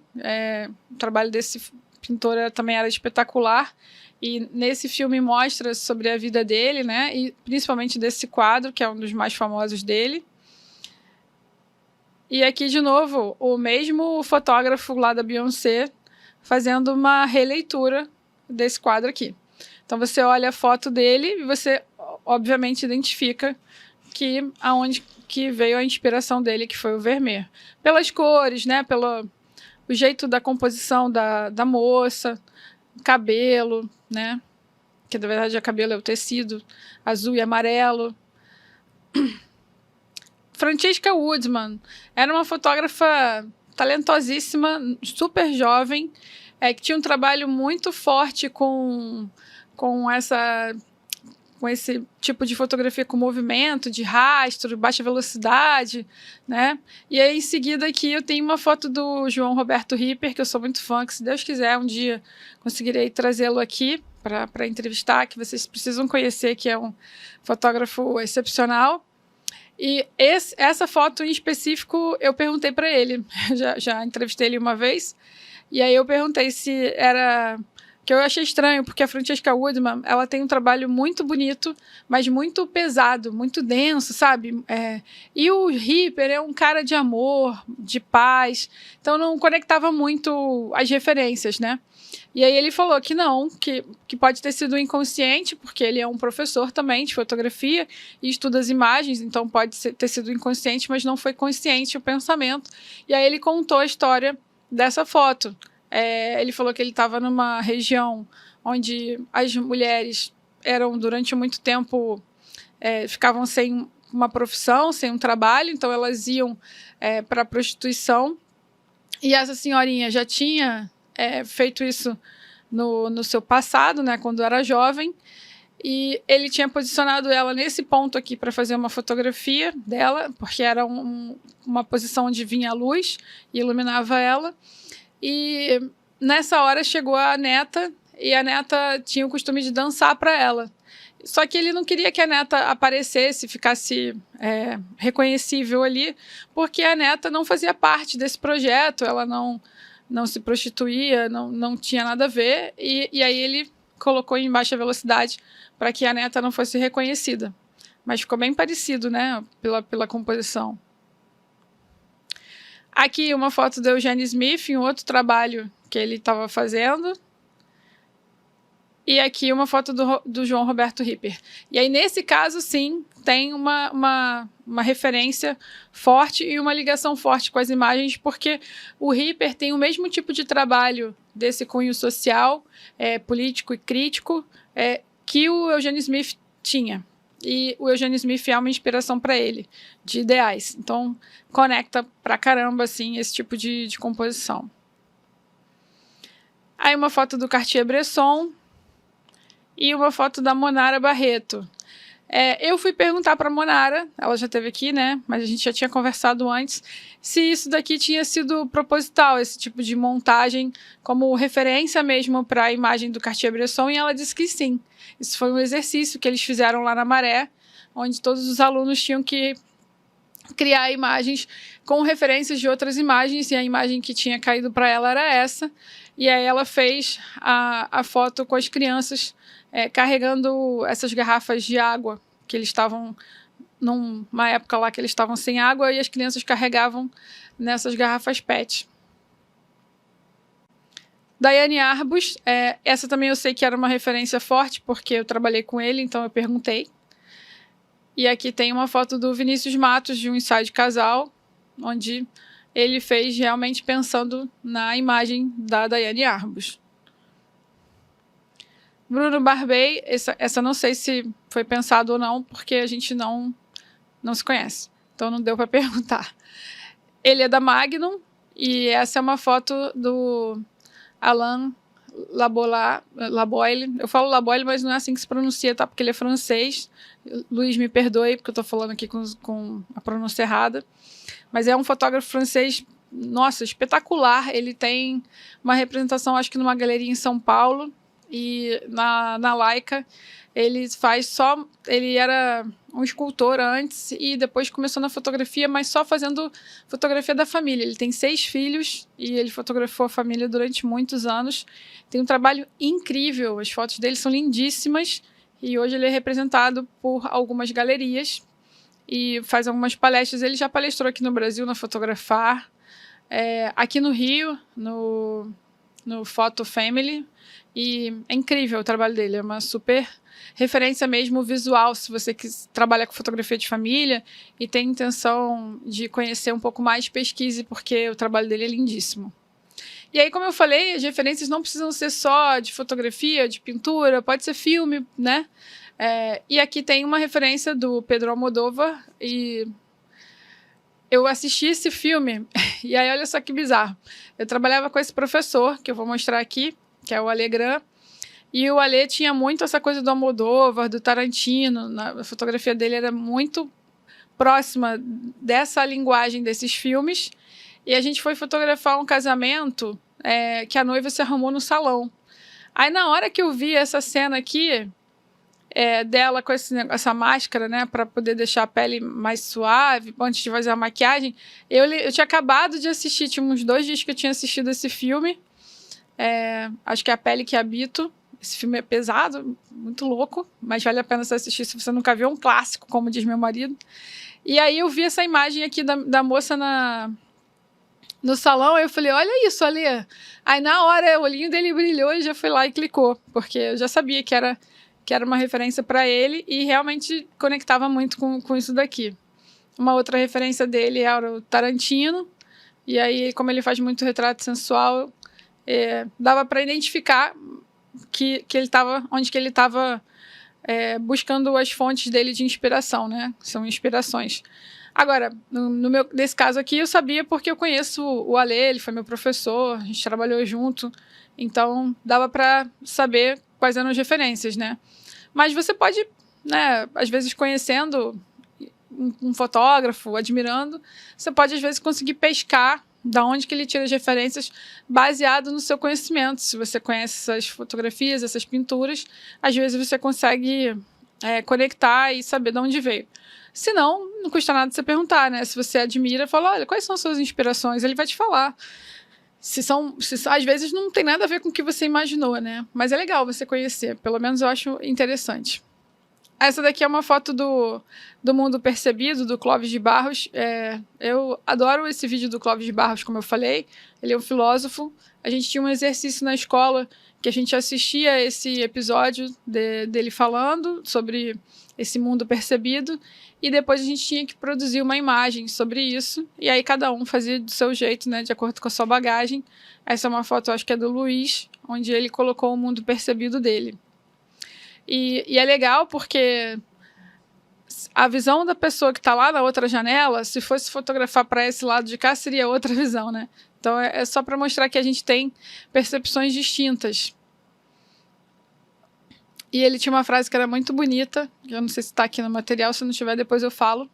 O trabalho desse pintor também era espetacular. E nesse filme mostra sobre a vida dele, né? E principalmente desse quadro, que é um dos mais famosos dele. E aqui, de novo, o mesmo fotógrafo lá da Beyoncé fazendo uma releitura desse quadro aqui. Então, você olha a foto dele e você, obviamente, identifica aonde que veio a inspiração dele, que foi o Vermeer. Pelas cores, né? Pelo o jeito da composição da moça, cabelo, né? Que, na verdade, o cabelo é o tecido azul e amarelo. Francesca Woodman era uma fotógrafa talentosíssima, super jovem, que tinha um trabalho muito forte com esse tipo de fotografia com movimento, de rastro, baixa velocidade, né? E aí, em seguida, aqui eu tenho uma foto do João Roberto Ripper, que eu sou muito fã, que, se Deus quiser, um dia conseguirei trazê-lo aqui para entrevistar, que vocês precisam conhecer, que é um fotógrafo excepcional. E essa foto em específico, eu perguntei para ele, já entrevistei ele uma vez, e aí eu perguntei se era... que eu achei estranho, porque a Francesca Woodman, ela tem um trabalho muito bonito, mas muito pesado, muito denso, sabe? E o Ripper é um cara de amor, de paz, então não conectava muito as referências, né? E aí ele falou que não, que pode ter sido inconsciente, porque ele é um professor também de fotografia e estuda as imagens, então pode ter sido inconsciente, mas não foi consciente o pensamento. E aí ele contou a história dessa foto. Ele falou que ele estava numa região onde as mulheres eram, durante muito tempo, ficavam sem uma profissão, sem um trabalho, então elas iam para a prostituição. E essa senhorinha já tinha feito isso no seu passado, né, quando era jovem, e ele tinha posicionado ela nesse ponto aqui para fazer uma fotografia dela, porque era uma posição onde vinha a luz e iluminava ela. E nessa hora chegou a neta, e a neta tinha o costume de dançar para ela. Só que ele não queria que a neta aparecesse, ficasse reconhecível ali, porque a neta não fazia parte desse projeto, ela não se prostituía, não tinha nada a ver, e aí ele colocou em baixa velocidade para que a neta não fosse reconhecida. Mas ficou bem parecido, né, pela composição. Aqui uma foto do Eugene Smith, em outro trabalho que ele estava fazendo. E aqui uma foto do João Roberto Ripper. E aí, nesse caso, sim, tem uma referência forte e uma ligação forte com as imagens, porque o Ripper tem o mesmo tipo de trabalho desse cunho social, político e crítico, que o Eugene Smith tinha. E o Eugene Smith é uma inspiração para ele, de ideais. Então, conecta pra caramba, assim, esse tipo de composição. Aí uma foto do Cartier-Bresson e uma foto da Monara Barreto. Eu fui perguntar para a Monara, ela já esteve aqui, né? Mas a gente já tinha conversado antes, se isso daqui tinha sido proposital, esse tipo de montagem, como referência mesmo para a imagem do Cartier-Bresson, e ela disse que sim. Isso foi um exercício que eles fizeram lá na Maré, onde todos os alunos tinham que criar imagens com referências de outras imagens, e a imagem que tinha caído para ela era essa. E aí ela fez a foto com as crianças carregando essas garrafas de água, que eles estavam numa época lá que eles estavam sem água e as crianças carregavam nessas garrafas PET. Daiane Arbus, essa também eu sei que era uma referência forte, porque eu trabalhei com ele, então eu perguntei. E aqui tem uma foto do Vinícius Matos, de um ensaio de casal, onde ele fez realmente pensando na imagem da Daiane Arbus. Bruno Barbey, essa não sei se foi pensado ou não, porque a gente não se conhece, então não deu para perguntar. Ele é da Magnum, e essa é uma foto do Alain Laboile. Eu falo Laboile, mas não é assim que se pronuncia, tá? Porque ele é francês. Luiz, me perdoe, porque eu estou falando aqui com a pronúncia errada. Mas é um fotógrafo francês, nossa, espetacular. Ele tem uma representação, acho que numa galeria em São Paulo, e na Leica ele era um escultor antes e depois começou na fotografia, mas só fazendo fotografia da família. Ele tem 6 filhos e ele fotografou a família durante muitos anos. Tem um trabalho incrível, as fotos dele são lindíssimas e hoje ele é representado por algumas galerias e faz algumas palestras. Ele já palestrou aqui no Brasil, na Fotografar, aqui no Rio, no Photo Family, e é incrível o trabalho dele, é uma super referência mesmo visual, se você trabalha com fotografia de família e tem intenção de conhecer um pouco mais, pesquise, porque o trabalho dele é lindíssimo. E aí, como eu falei, as referências não precisam ser só de fotografia, de pintura, pode ser filme, né? E aqui tem uma referência do Pedro Almodóvar, e eu assisti esse filme, e aí olha só que bizarro. Eu trabalhava com esse professor, que eu vou mostrar aqui, que é o Ale Gran, e o Ale tinha muito essa coisa do Almodóvar, do Tarantino, a fotografia dele era muito próxima dessa linguagem desses filmes, e a gente foi fotografar um casamento que a noiva se arrumou no salão. Aí na hora que eu vi essa cena aqui, dela com essa máscara, né, para poder deixar a pele mais suave, antes de fazer a maquiagem, eu tinha acabado de assistir, tinha uns 2 dias que eu tinha assistido esse filme, acho que é A Pele que Habito. Esse filme é pesado, muito louco, mas vale a pena você assistir se você nunca viu, um clássico, como diz meu marido. E aí eu vi essa imagem aqui da moça no salão, aí eu falei, olha isso, Ali. Aí na hora o olhinho dele brilhou e já foi lá e clicou, porque eu já sabia que era uma referência para ele e realmente conectava muito com isso daqui. Uma outra referência dele era o Tarantino, e aí como ele faz muito retrato sensual, dava para identificar que ele estava onde que ele estava buscando as fontes dele de inspiração, né? São inspirações. Agora, nesse caso aqui, eu sabia porque eu conheço o Ale, ele foi meu professor, a gente trabalhou junto, então dava para saber quais eram as referências, né? Mas você pode, né, às vezes conhecendo um fotógrafo, admirando, você pode às vezes conseguir pescar da onde que ele tira as referências baseado no seu conhecimento. Se você conhece essas fotografias, essas pinturas, às vezes você consegue conectar e saber de onde veio. Se não, não custa nada você perguntar, né? Se você admira, fala, olha, quais são as suas inspirações? Ele vai te falar. Às vezes não tem nada a ver com o que você imaginou, né? Mas é legal você conhecer, pelo menos eu acho interessante. Essa daqui é uma foto do Mundo Percebido, do Clóvis de Barros. Eu adoro esse vídeo do Clóvis de Barros, como eu falei. Ele é um filósofo. A gente tinha um exercício na escola que a gente assistia esse episódio dele falando sobre esse mundo percebido, e depois a gente tinha que produzir uma imagem sobre isso, e aí cada um fazia do seu jeito, né, de acordo com a sua bagagem. Essa é uma foto, acho que é do Luiz, onde ele colocou o mundo percebido dele. E é legal porque a visão da pessoa que está lá na outra janela, se fosse fotografar para esse lado de cá, seria outra visão, né? Então é só para mostrar que a gente tem percepções distintas. E ele tinha uma frase que era muito bonita, que eu não sei se está aqui no material, se não tiver, depois eu falo.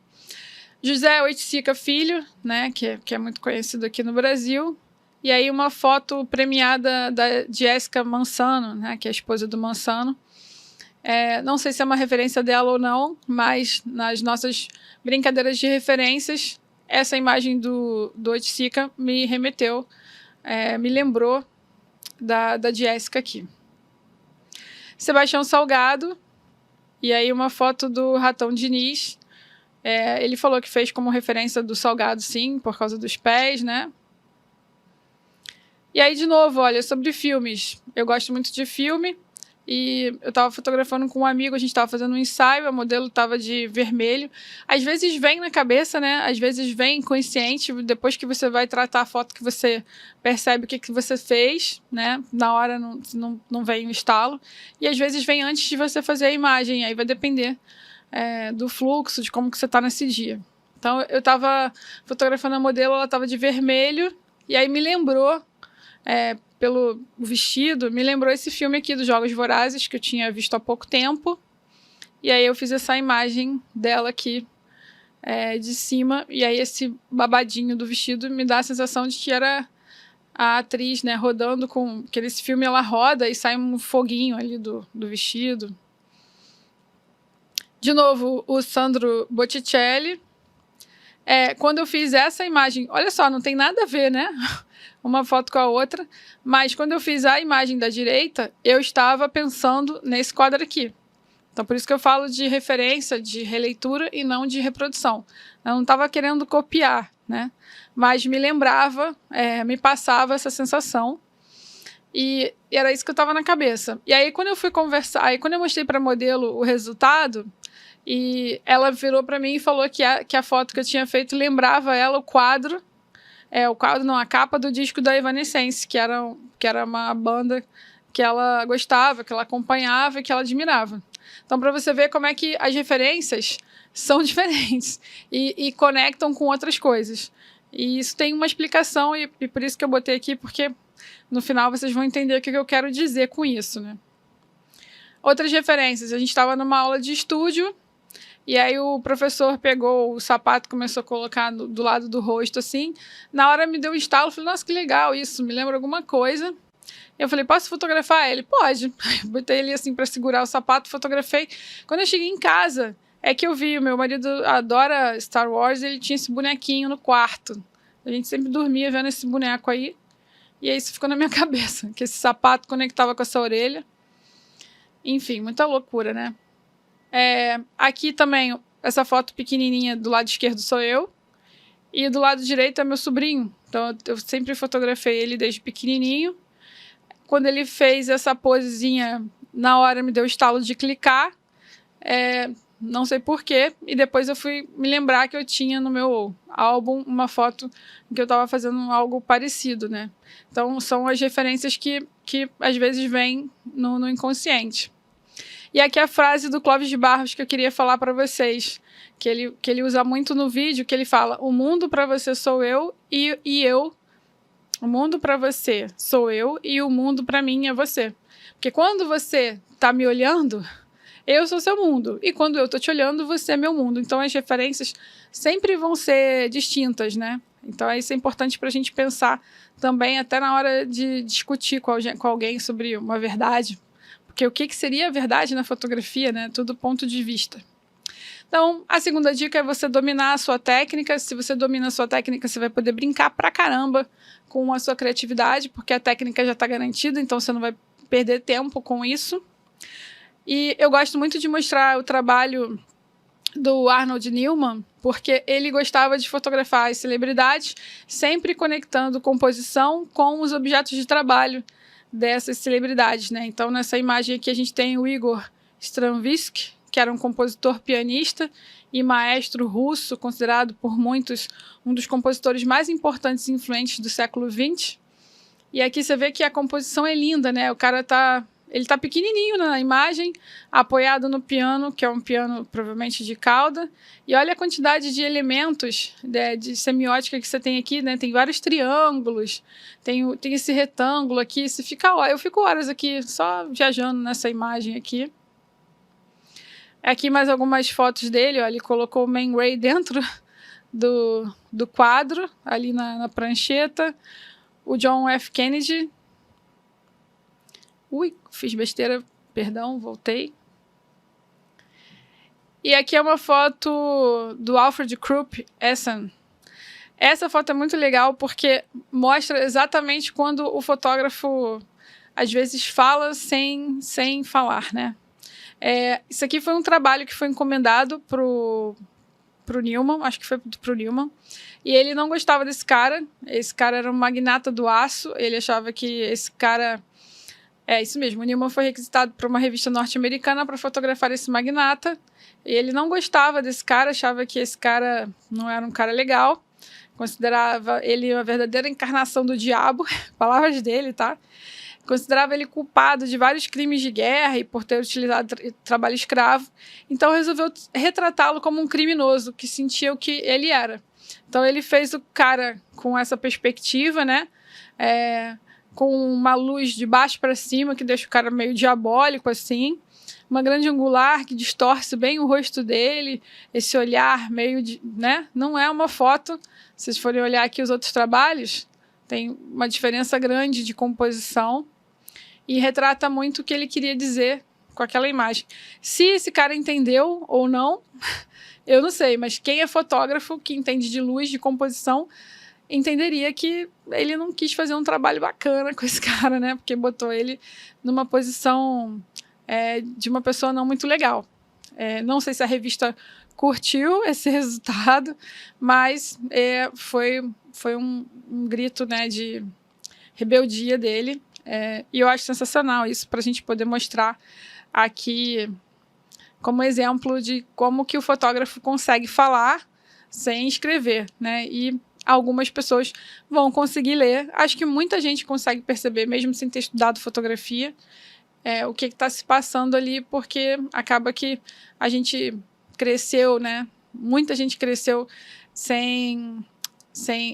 José Oiticica Filho, né, que é muito conhecido aqui no Brasil. E aí uma foto premiada da Jéssica Mansano, né, que é a esposa do Mansano. Não sei se é uma referência dela ou não, mas nas nossas brincadeiras de referências, essa imagem do Oiticica me remeteu, me lembrou da Jéssica aqui. Sebastião Salgado, e aí uma foto do Ratão Diniz. Ele falou que fez como referência do Salgado, sim, por causa dos pés, né? E aí, de novo, olha, sobre filmes. Eu gosto muito de filme, e eu estava fotografando com um amigo, a gente estava fazendo um ensaio, a modelo estava de vermelho. Às vezes vem na cabeça, né? Às vezes vem inconsciente, depois que você vai tratar a foto que você percebe o que você fez, né? Na hora não vem o estalo. E às vezes vem antes de você fazer a imagem, aí vai depender do fluxo, de como que você está nesse dia. Então, eu estava fotografando a modelo, ela estava de vermelho, e aí me lembrou, pelo vestido, me lembrou esse filme aqui dos Jogos Vorazes, que eu tinha visto há pouco tempo. E aí eu fiz essa imagem dela aqui de cima, e aí esse babadinho do vestido me dá a sensação de que era a atriz, né, rodando com... Porque nesse filme ela roda e sai um foguinho ali do vestido. De novo, o Sandro Botticelli. Quando eu fiz essa imagem... Olha só, não tem nada a ver, né? Uma foto com a outra, mas quando eu fiz a imagem da direita, eu estava pensando nesse quadro aqui. Então, por isso que eu falo de referência, de releitura e não de reprodução. Eu não estava querendo copiar, né? Mas me lembrava, me passava essa sensação, e era isso que eu estava na cabeça. E aí, quando eu fui conversar, aí quando eu mostrei para a modelo o resultado, e ela virou para mim e falou que a foto que eu tinha feito lembrava ela o quadro, a capa do disco da Evanescence, que era uma banda que ela gostava, que ela acompanhava e que ela admirava. Então, para você ver como é que as referências são diferentes e conectam com outras coisas. E isso tem uma explicação, e por isso que eu botei aqui, porque no final vocês vão entender o que eu quero dizer com isso, né? Outras referências. A gente estava numa aula de estúdio, e aí o professor pegou o sapato e começou a colocar do lado do rosto, assim. Na hora me deu um estalo, falei, nossa, que legal isso, me lembra alguma coisa. Eu falei, posso fotografar ele? Pode. Botei ele assim para segurar o sapato, fotografei. Quando eu cheguei em casa, que eu vi, o meu marido adora Star Wars, e ele tinha esse bonequinho no quarto. A gente sempre dormia vendo esse boneco aí, e aí isso ficou na minha cabeça, que esse sapato conectava com essa orelha. Enfim, muita loucura, né? Aqui também, essa foto pequenininha do lado esquerdo sou eu, e do lado direito é meu sobrinho. Então, eu sempre fotografei ele desde pequenininho. Quando ele fez essa posezinha, na hora me deu o estalo de clicar, não sei porquê, e depois eu fui me lembrar que eu tinha no meu álbum uma foto em que eu estava fazendo algo parecido, né? Então, são as referências que às vezes vêm no inconsciente. E aqui a frase do Clóvis de Barros que eu queria falar para vocês, que ele usa muito no vídeo, que ele fala, o mundo para você sou eu e eu, o mundo para você sou eu e o mundo para mim é você. Porque quando você está me olhando, eu sou seu mundo, e quando eu estou te olhando, você é meu mundo. Então as referências sempre vão ser distintas, né? Então isso é importante para a gente pensar também, até na hora de discutir com alguém sobre uma verdade. Porque o que seria a verdade na fotografia, né? Tudo ponto de vista. Então, a segunda dica é você dominar a sua técnica. Se você domina a sua técnica, você vai poder brincar pra caramba com a sua criatividade, porque a técnica já está garantida, então você não vai perder tempo com isso. E eu gosto muito de mostrar o trabalho do Arnold Newman, porque ele gostava de fotografar as celebridades, sempre conectando composição com os objetos de trabalho dessas celebridades, né? Então, nessa imagem aqui, a gente tem o Igor Stravinsky, que era um compositor pianista e maestro russo, considerado por muitos um dos compositores mais importantes e influentes do século XX. E aqui você vê que a composição é linda, né? O cara ele tá pequenininho na imagem, apoiado no piano, que é um piano provavelmente de cauda. E olha a quantidade de elementos de semiótica que você tem aqui, né? Tem vários triângulos, tem esse retângulo aqui. Eu fico horas aqui só viajando nessa imagem aqui. Aqui mais algumas fotos dele, ó, ele colocou o Man Ray dentro do quadro, ali na prancheta. O John F. Kennedy. Ui, fiz besteira, perdão, voltei. E aqui é uma foto do Alfred Krupp Essen. Essa foto é muito legal porque mostra exatamente quando o fotógrafo, às vezes, fala sem falar, né? Isso aqui foi um trabalho que foi encomendado pro Newman, acho que foi pro Newman, e ele não gostava desse cara. Esse cara era um magnata do aço, ele achava que esse cara... isso mesmo, o Newman foi requisitado por uma revista norte-americana para fotografar esse magnata, e ele não gostava desse cara, achava que esse cara não era um cara legal, considerava ele uma verdadeira encarnação do diabo, palavras dele, tá? Considerava ele culpado de vários crimes de guerra e por ter utilizado trabalho escravo, então resolveu retratá-lo como um criminoso que sentia o que ele era. Então ele fez o cara com essa perspectiva, né? Com uma luz de baixo para cima que deixa o cara meio diabólico assim, uma grande angular que distorce bem o rosto dele, esse olhar meio de, né? Não é uma foto, se vocês forem olhar aqui os outros trabalhos, tem uma diferença grande de composição e retrata muito o que ele queria dizer com aquela imagem. Se esse cara entendeu ou não, eu não sei, mas quem é fotógrafo, que entende de luz, de composição, entenderia que ele não quis fazer um trabalho bacana com esse cara, né? Porque botou ele numa posição de uma pessoa não muito legal. Não sei se a revista curtiu esse resultado, mas foi um grito, né, de rebeldia dele. E eu acho sensacional isso, para a gente poder mostrar aqui como exemplo de como que o fotógrafo consegue falar sem escrever, né? E algumas pessoas vão conseguir ler. Acho que muita gente consegue perceber, mesmo sem ter estudado fotografia, o que está se passando ali, porque acaba que a gente cresceu, né? Muita gente cresceu sem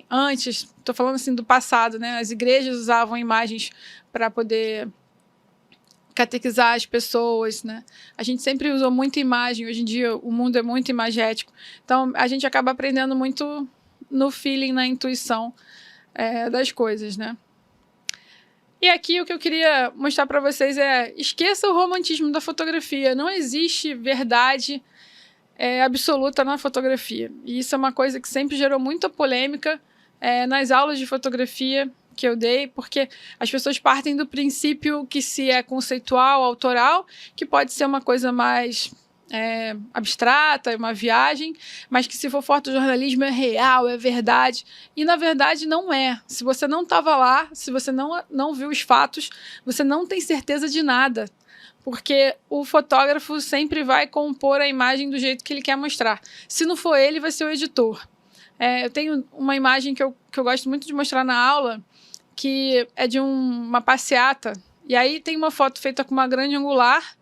antes, estou falando assim do passado, né? As igrejas usavam imagens para poder catequizar as pessoas, né? A gente sempre usou muita imagem, hoje em dia o mundo é muito imagético, então a gente acaba aprendendo muito no feeling, na intuição das coisas, né? E aqui o que eu queria mostrar para vocês esqueça o romantismo da fotografia, não existe verdade absoluta na fotografia, e isso é uma coisa que sempre gerou muita polêmica nas aulas de fotografia que eu dei, porque as pessoas partem do princípio que se é conceitual, autoral, que pode ser uma coisa mais abstrata, uma viagem, mas que se for fotojornalismo é real, é verdade, e na verdade não é. Se você não estava lá, se você não viu os fatos, você não tem certeza de nada, porque o fotógrafo sempre vai compor a imagem do jeito que ele quer mostrar. Se não for ele, vai ser o editor. Eu tenho uma imagem que eu gosto muito de mostrar na aula, que é de uma passeata, e aí tem uma foto feita com uma grande angular,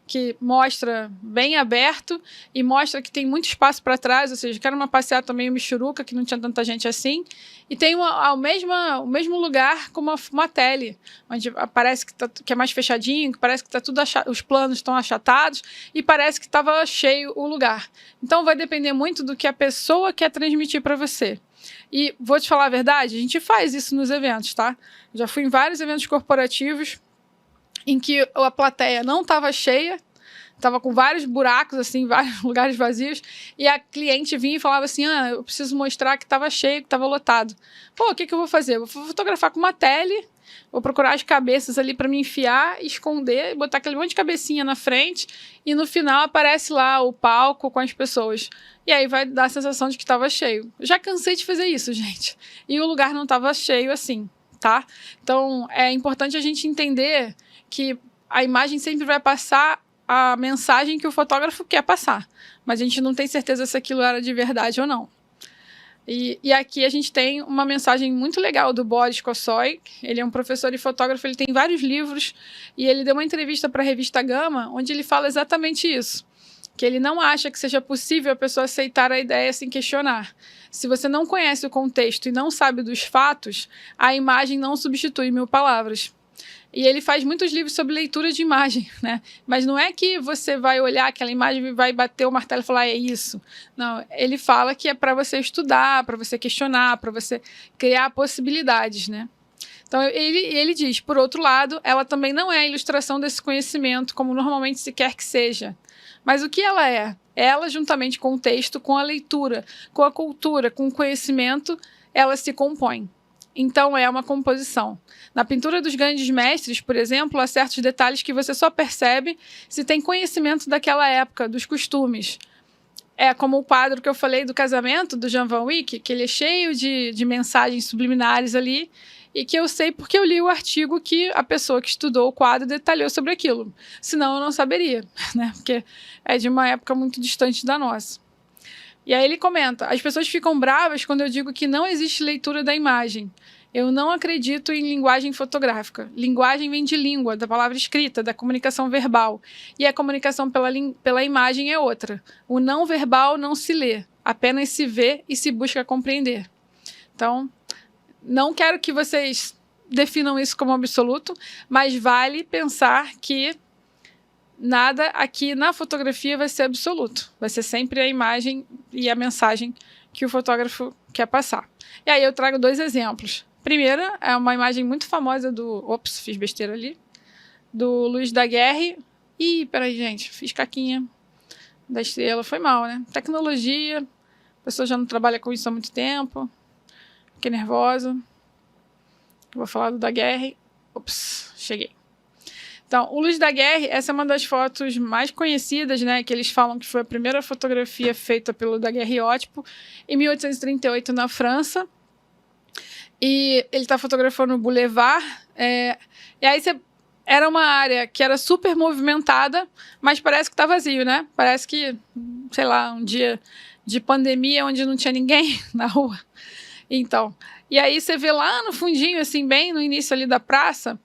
que mostra bem aberto e mostra que tem muito espaço para trás, ou seja, que era uma passeata meio michuruca, que não tinha tanta gente assim, e tem o mesmo lugar com uma tele, onde parece que é mais fechadinho, que parece que tá tudo os planos estão achatados e parece que estava cheio o lugar. Então vai depender muito do que a pessoa quer transmitir para você. E vou te falar a verdade, a gente faz isso nos eventos, tá? Já fui em vários eventos corporativos em que a plateia não estava cheia, estava com vários buracos, assim, vários lugares vazios, e a cliente vinha e falava assim, eu preciso mostrar que estava cheio, que estava lotado. Pô, o que eu vou fazer? Vou fotografar com uma tele, vou procurar as cabeças ali para me enfiar, esconder, botar aquele monte de cabecinha na frente, e no final aparece lá o palco com as pessoas. E aí vai dar a sensação de que estava cheio. Já cansei de fazer isso, gente. E o lugar não estava cheio assim, tá? Então, é importante a gente entender que a imagem sempre vai passar a mensagem que o fotógrafo quer passar, mas a gente não tem certeza se aquilo era de verdade ou não. E aqui a gente tem uma mensagem muito legal do Boris Kossoy. Ele é um professor e fotógrafo, ele tem vários livros, e ele deu uma entrevista para a revista Gama, onde ele fala exatamente isso, que ele não acha que seja possível a pessoa aceitar a ideia sem questionar. Se você não conhece o contexto e não sabe dos fatos, a imagem não substitui 1000 palavras. E ele faz muitos livros sobre leitura de imagem, né? Mas não é que você vai olhar aquela imagem e vai bater o martelo e falar, é isso. Não, ele fala que é para você estudar, para você questionar, para você criar possibilidades, né? Então, ele diz, por outro lado, ela também não é a ilustração desse conhecimento, como normalmente se quer que seja. Mas o que ela é? Ela, juntamente com o texto, com a leitura, com a cultura, com o conhecimento, ela se compõe. Então, é uma composição. Na pintura dos grandes mestres, por exemplo, há certos detalhes que você só percebe se tem conhecimento daquela época, dos costumes. É como o quadro que eu falei do casamento, do Jan Van Eyck, que ele é cheio de mensagens subliminares ali, e que eu sei porque eu li o artigo que a pessoa que estudou o quadro detalhou sobre aquilo. Senão eu não saberia, né? Porque é de uma época muito distante da nossa. E aí ele comenta, as pessoas ficam bravas quando eu digo que não existe leitura da imagem. Eu não acredito em linguagem fotográfica. Linguagem vem de língua, da palavra escrita, da comunicação verbal. E a comunicação pela imagem é outra. O não verbal não se lê, apenas se vê e se busca compreender. Então, não quero que vocês definam isso como absoluto, mas vale pensar que nada aqui na fotografia vai ser absoluto. Vai ser sempre a imagem e a mensagem que o fotógrafo quer passar. E aí eu trago 2 exemplos. Primeiro, é uma imagem muito famosa do... Ops, fiz besteira ali. Do Luiz Daguerre. Ih, peraí, gente, fiz caquinha da estrela. Foi mal, né? Tecnologia. A pessoa já não trabalha com isso há muito tempo. Fiquei nervosa. Vou falar do Daguerre. Ops, cheguei. Então, o Luiz Daguerre, essa é uma das fotos mais conhecidas, né? Que eles falam que foi a primeira fotografia feita pelo daguerreótipo em 1838 na França. E ele está fotografando o Boulevard. E aí era uma área que era super movimentada, mas parece que está vazio, né? Parece que, sei lá, um dia de pandemia onde não tinha ninguém na rua. Então, e aí você vê lá no fundinho, assim, bem no início ali da praça,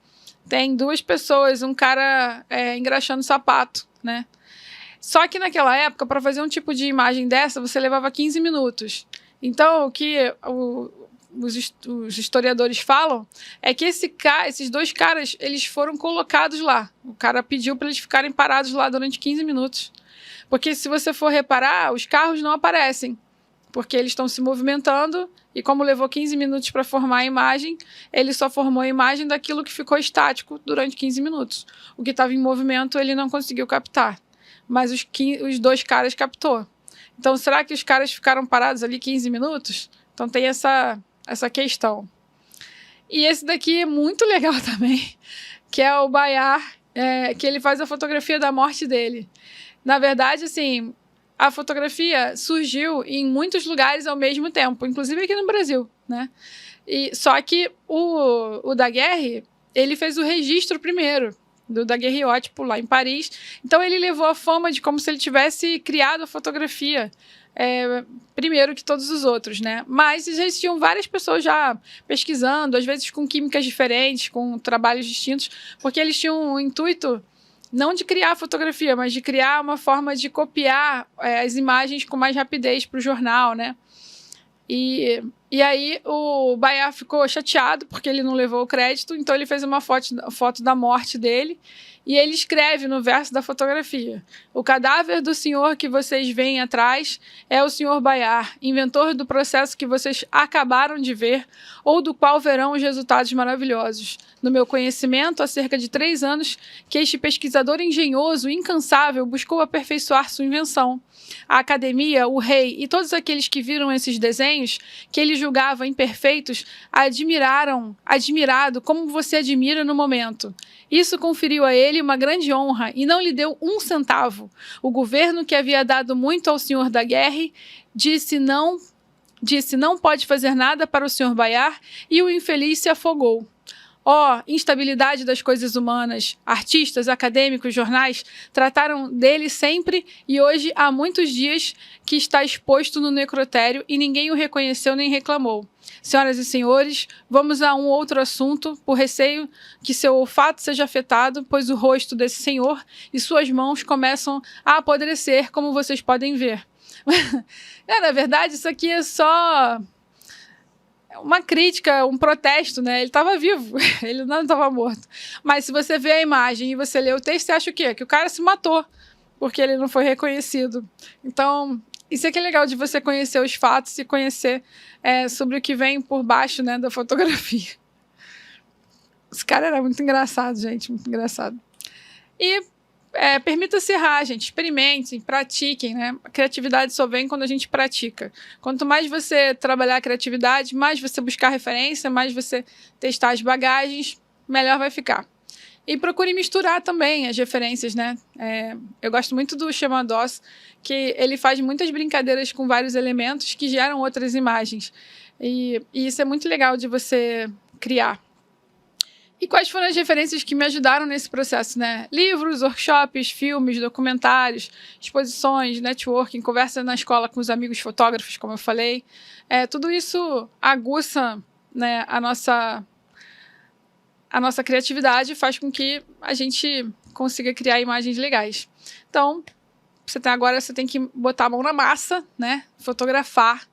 tem 2 pessoas, um cara engraxando sapato, né? Só que naquela época, para fazer um tipo de imagem dessa, você levava 15 minutos. Então, o que os historiadores falam é que esses 2 caras, eles foram colocados lá. O cara pediu para eles ficarem parados lá durante 15 minutos. Porque se você for reparar, os carros não aparecem, porque eles estão se movimentando e como levou 15 minutos para formar a imagem, ele só formou a imagem daquilo que ficou estático durante 15 minutos. O que estava em movimento ele não conseguiu captar, mas os 2 caras captou. Então, será que os caras ficaram parados ali 15 minutos? Então tem essa questão. E esse daqui é muito legal também, que é o Bayard, que ele faz a fotografia da morte dele. Na verdade, assim, a fotografia surgiu em muitos lugares ao mesmo tempo, inclusive aqui no Brasil, né? Só que o Daguerre, ele fez o registro primeiro, do daguerreótipo lá em Paris. Então ele levou a fama de como se ele tivesse criado a fotografia primeiro que todos os outros, né? Mas já existiam várias pessoas já pesquisando, às vezes com químicas diferentes, com trabalhos distintos, porque eles tinham o intuito não de criar fotografia, mas de criar uma forma de copiar as imagens com mais rapidez para o jornal, né? E aí o Bayard ficou chateado porque ele não levou o crédito, então ele fez uma foto da morte dele e ele escreve no verso da fotografia: o cadáver do senhor que vocês veem atrás é o senhor Bayard, inventor do processo que vocês acabaram de ver ou do qual verão os resultados maravilhosos. No meu conhecimento, há cerca de 3 anos, que este pesquisador engenhoso e incansável buscou aperfeiçoar sua invenção. A academia, o rei e todos aqueles que viram esses desenhos, que ele julgava imperfeitos, admirado como você admira no momento. Isso conferiu a ele uma grande honra e não lhe deu 1 centavo. O governo, que havia dado muito ao senhor Daguerre, disse não pode fazer nada para o senhor Bayard e o infeliz se afogou. Instabilidade das coisas humanas. Artistas, acadêmicos, jornais trataram dele sempre e hoje há muitos dias que está exposto no necrotério e ninguém o reconheceu nem reclamou. Senhoras e senhores, vamos a um outro assunto, por receio que seu olfato seja afetado, pois o rosto desse senhor e suas mãos começam a apodrecer, como vocês podem ver. Na verdade, isso aqui é só uma crítica, um protesto, né? Ele estava vivo, ele não estava morto. Mas se você vê a imagem e você lê o texto, você acha o quê? Que o cara se matou, porque ele não foi reconhecido. Então, isso é que é legal de você conhecer os fatos e conhecer sobre o que vem por baixo, né, da fotografia. Esse cara era muito engraçado, gente, muito engraçado. E permita-se errar, gente. Experimentem, pratiquem, né? A criatividade só vem quando a gente pratica. Quanto mais você trabalhar a criatividade, mais você buscar referência, mais você testar as bagagens, melhor vai ficar. E procure misturar também as referências, né? Eu gosto muito do Schema DOS, que ele faz muitas brincadeiras com vários elementos que geram outras imagens. E isso é muito legal de você criar. E quais foram as referências que me ajudaram nesse processo, né? Livros, workshops, filmes, documentários, exposições, networking, conversa na escola com os amigos fotógrafos, como eu falei. Tudo isso aguça, né, a nossa criatividade e faz com que a gente consiga criar imagens legais. Então, agora você tem que botar a mão na massa, né? Fotografar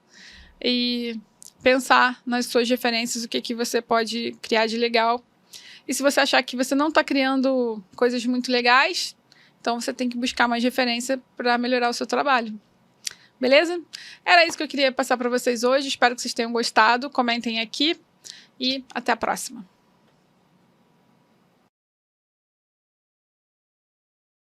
e pensar nas suas referências, o que você pode criar de legal. E se você achar que você não está criando coisas muito legais, então você tem que buscar mais referência para melhorar o seu trabalho. Beleza? Era isso que eu queria passar para vocês hoje. Espero que vocês tenham gostado. Comentem aqui e até a próxima.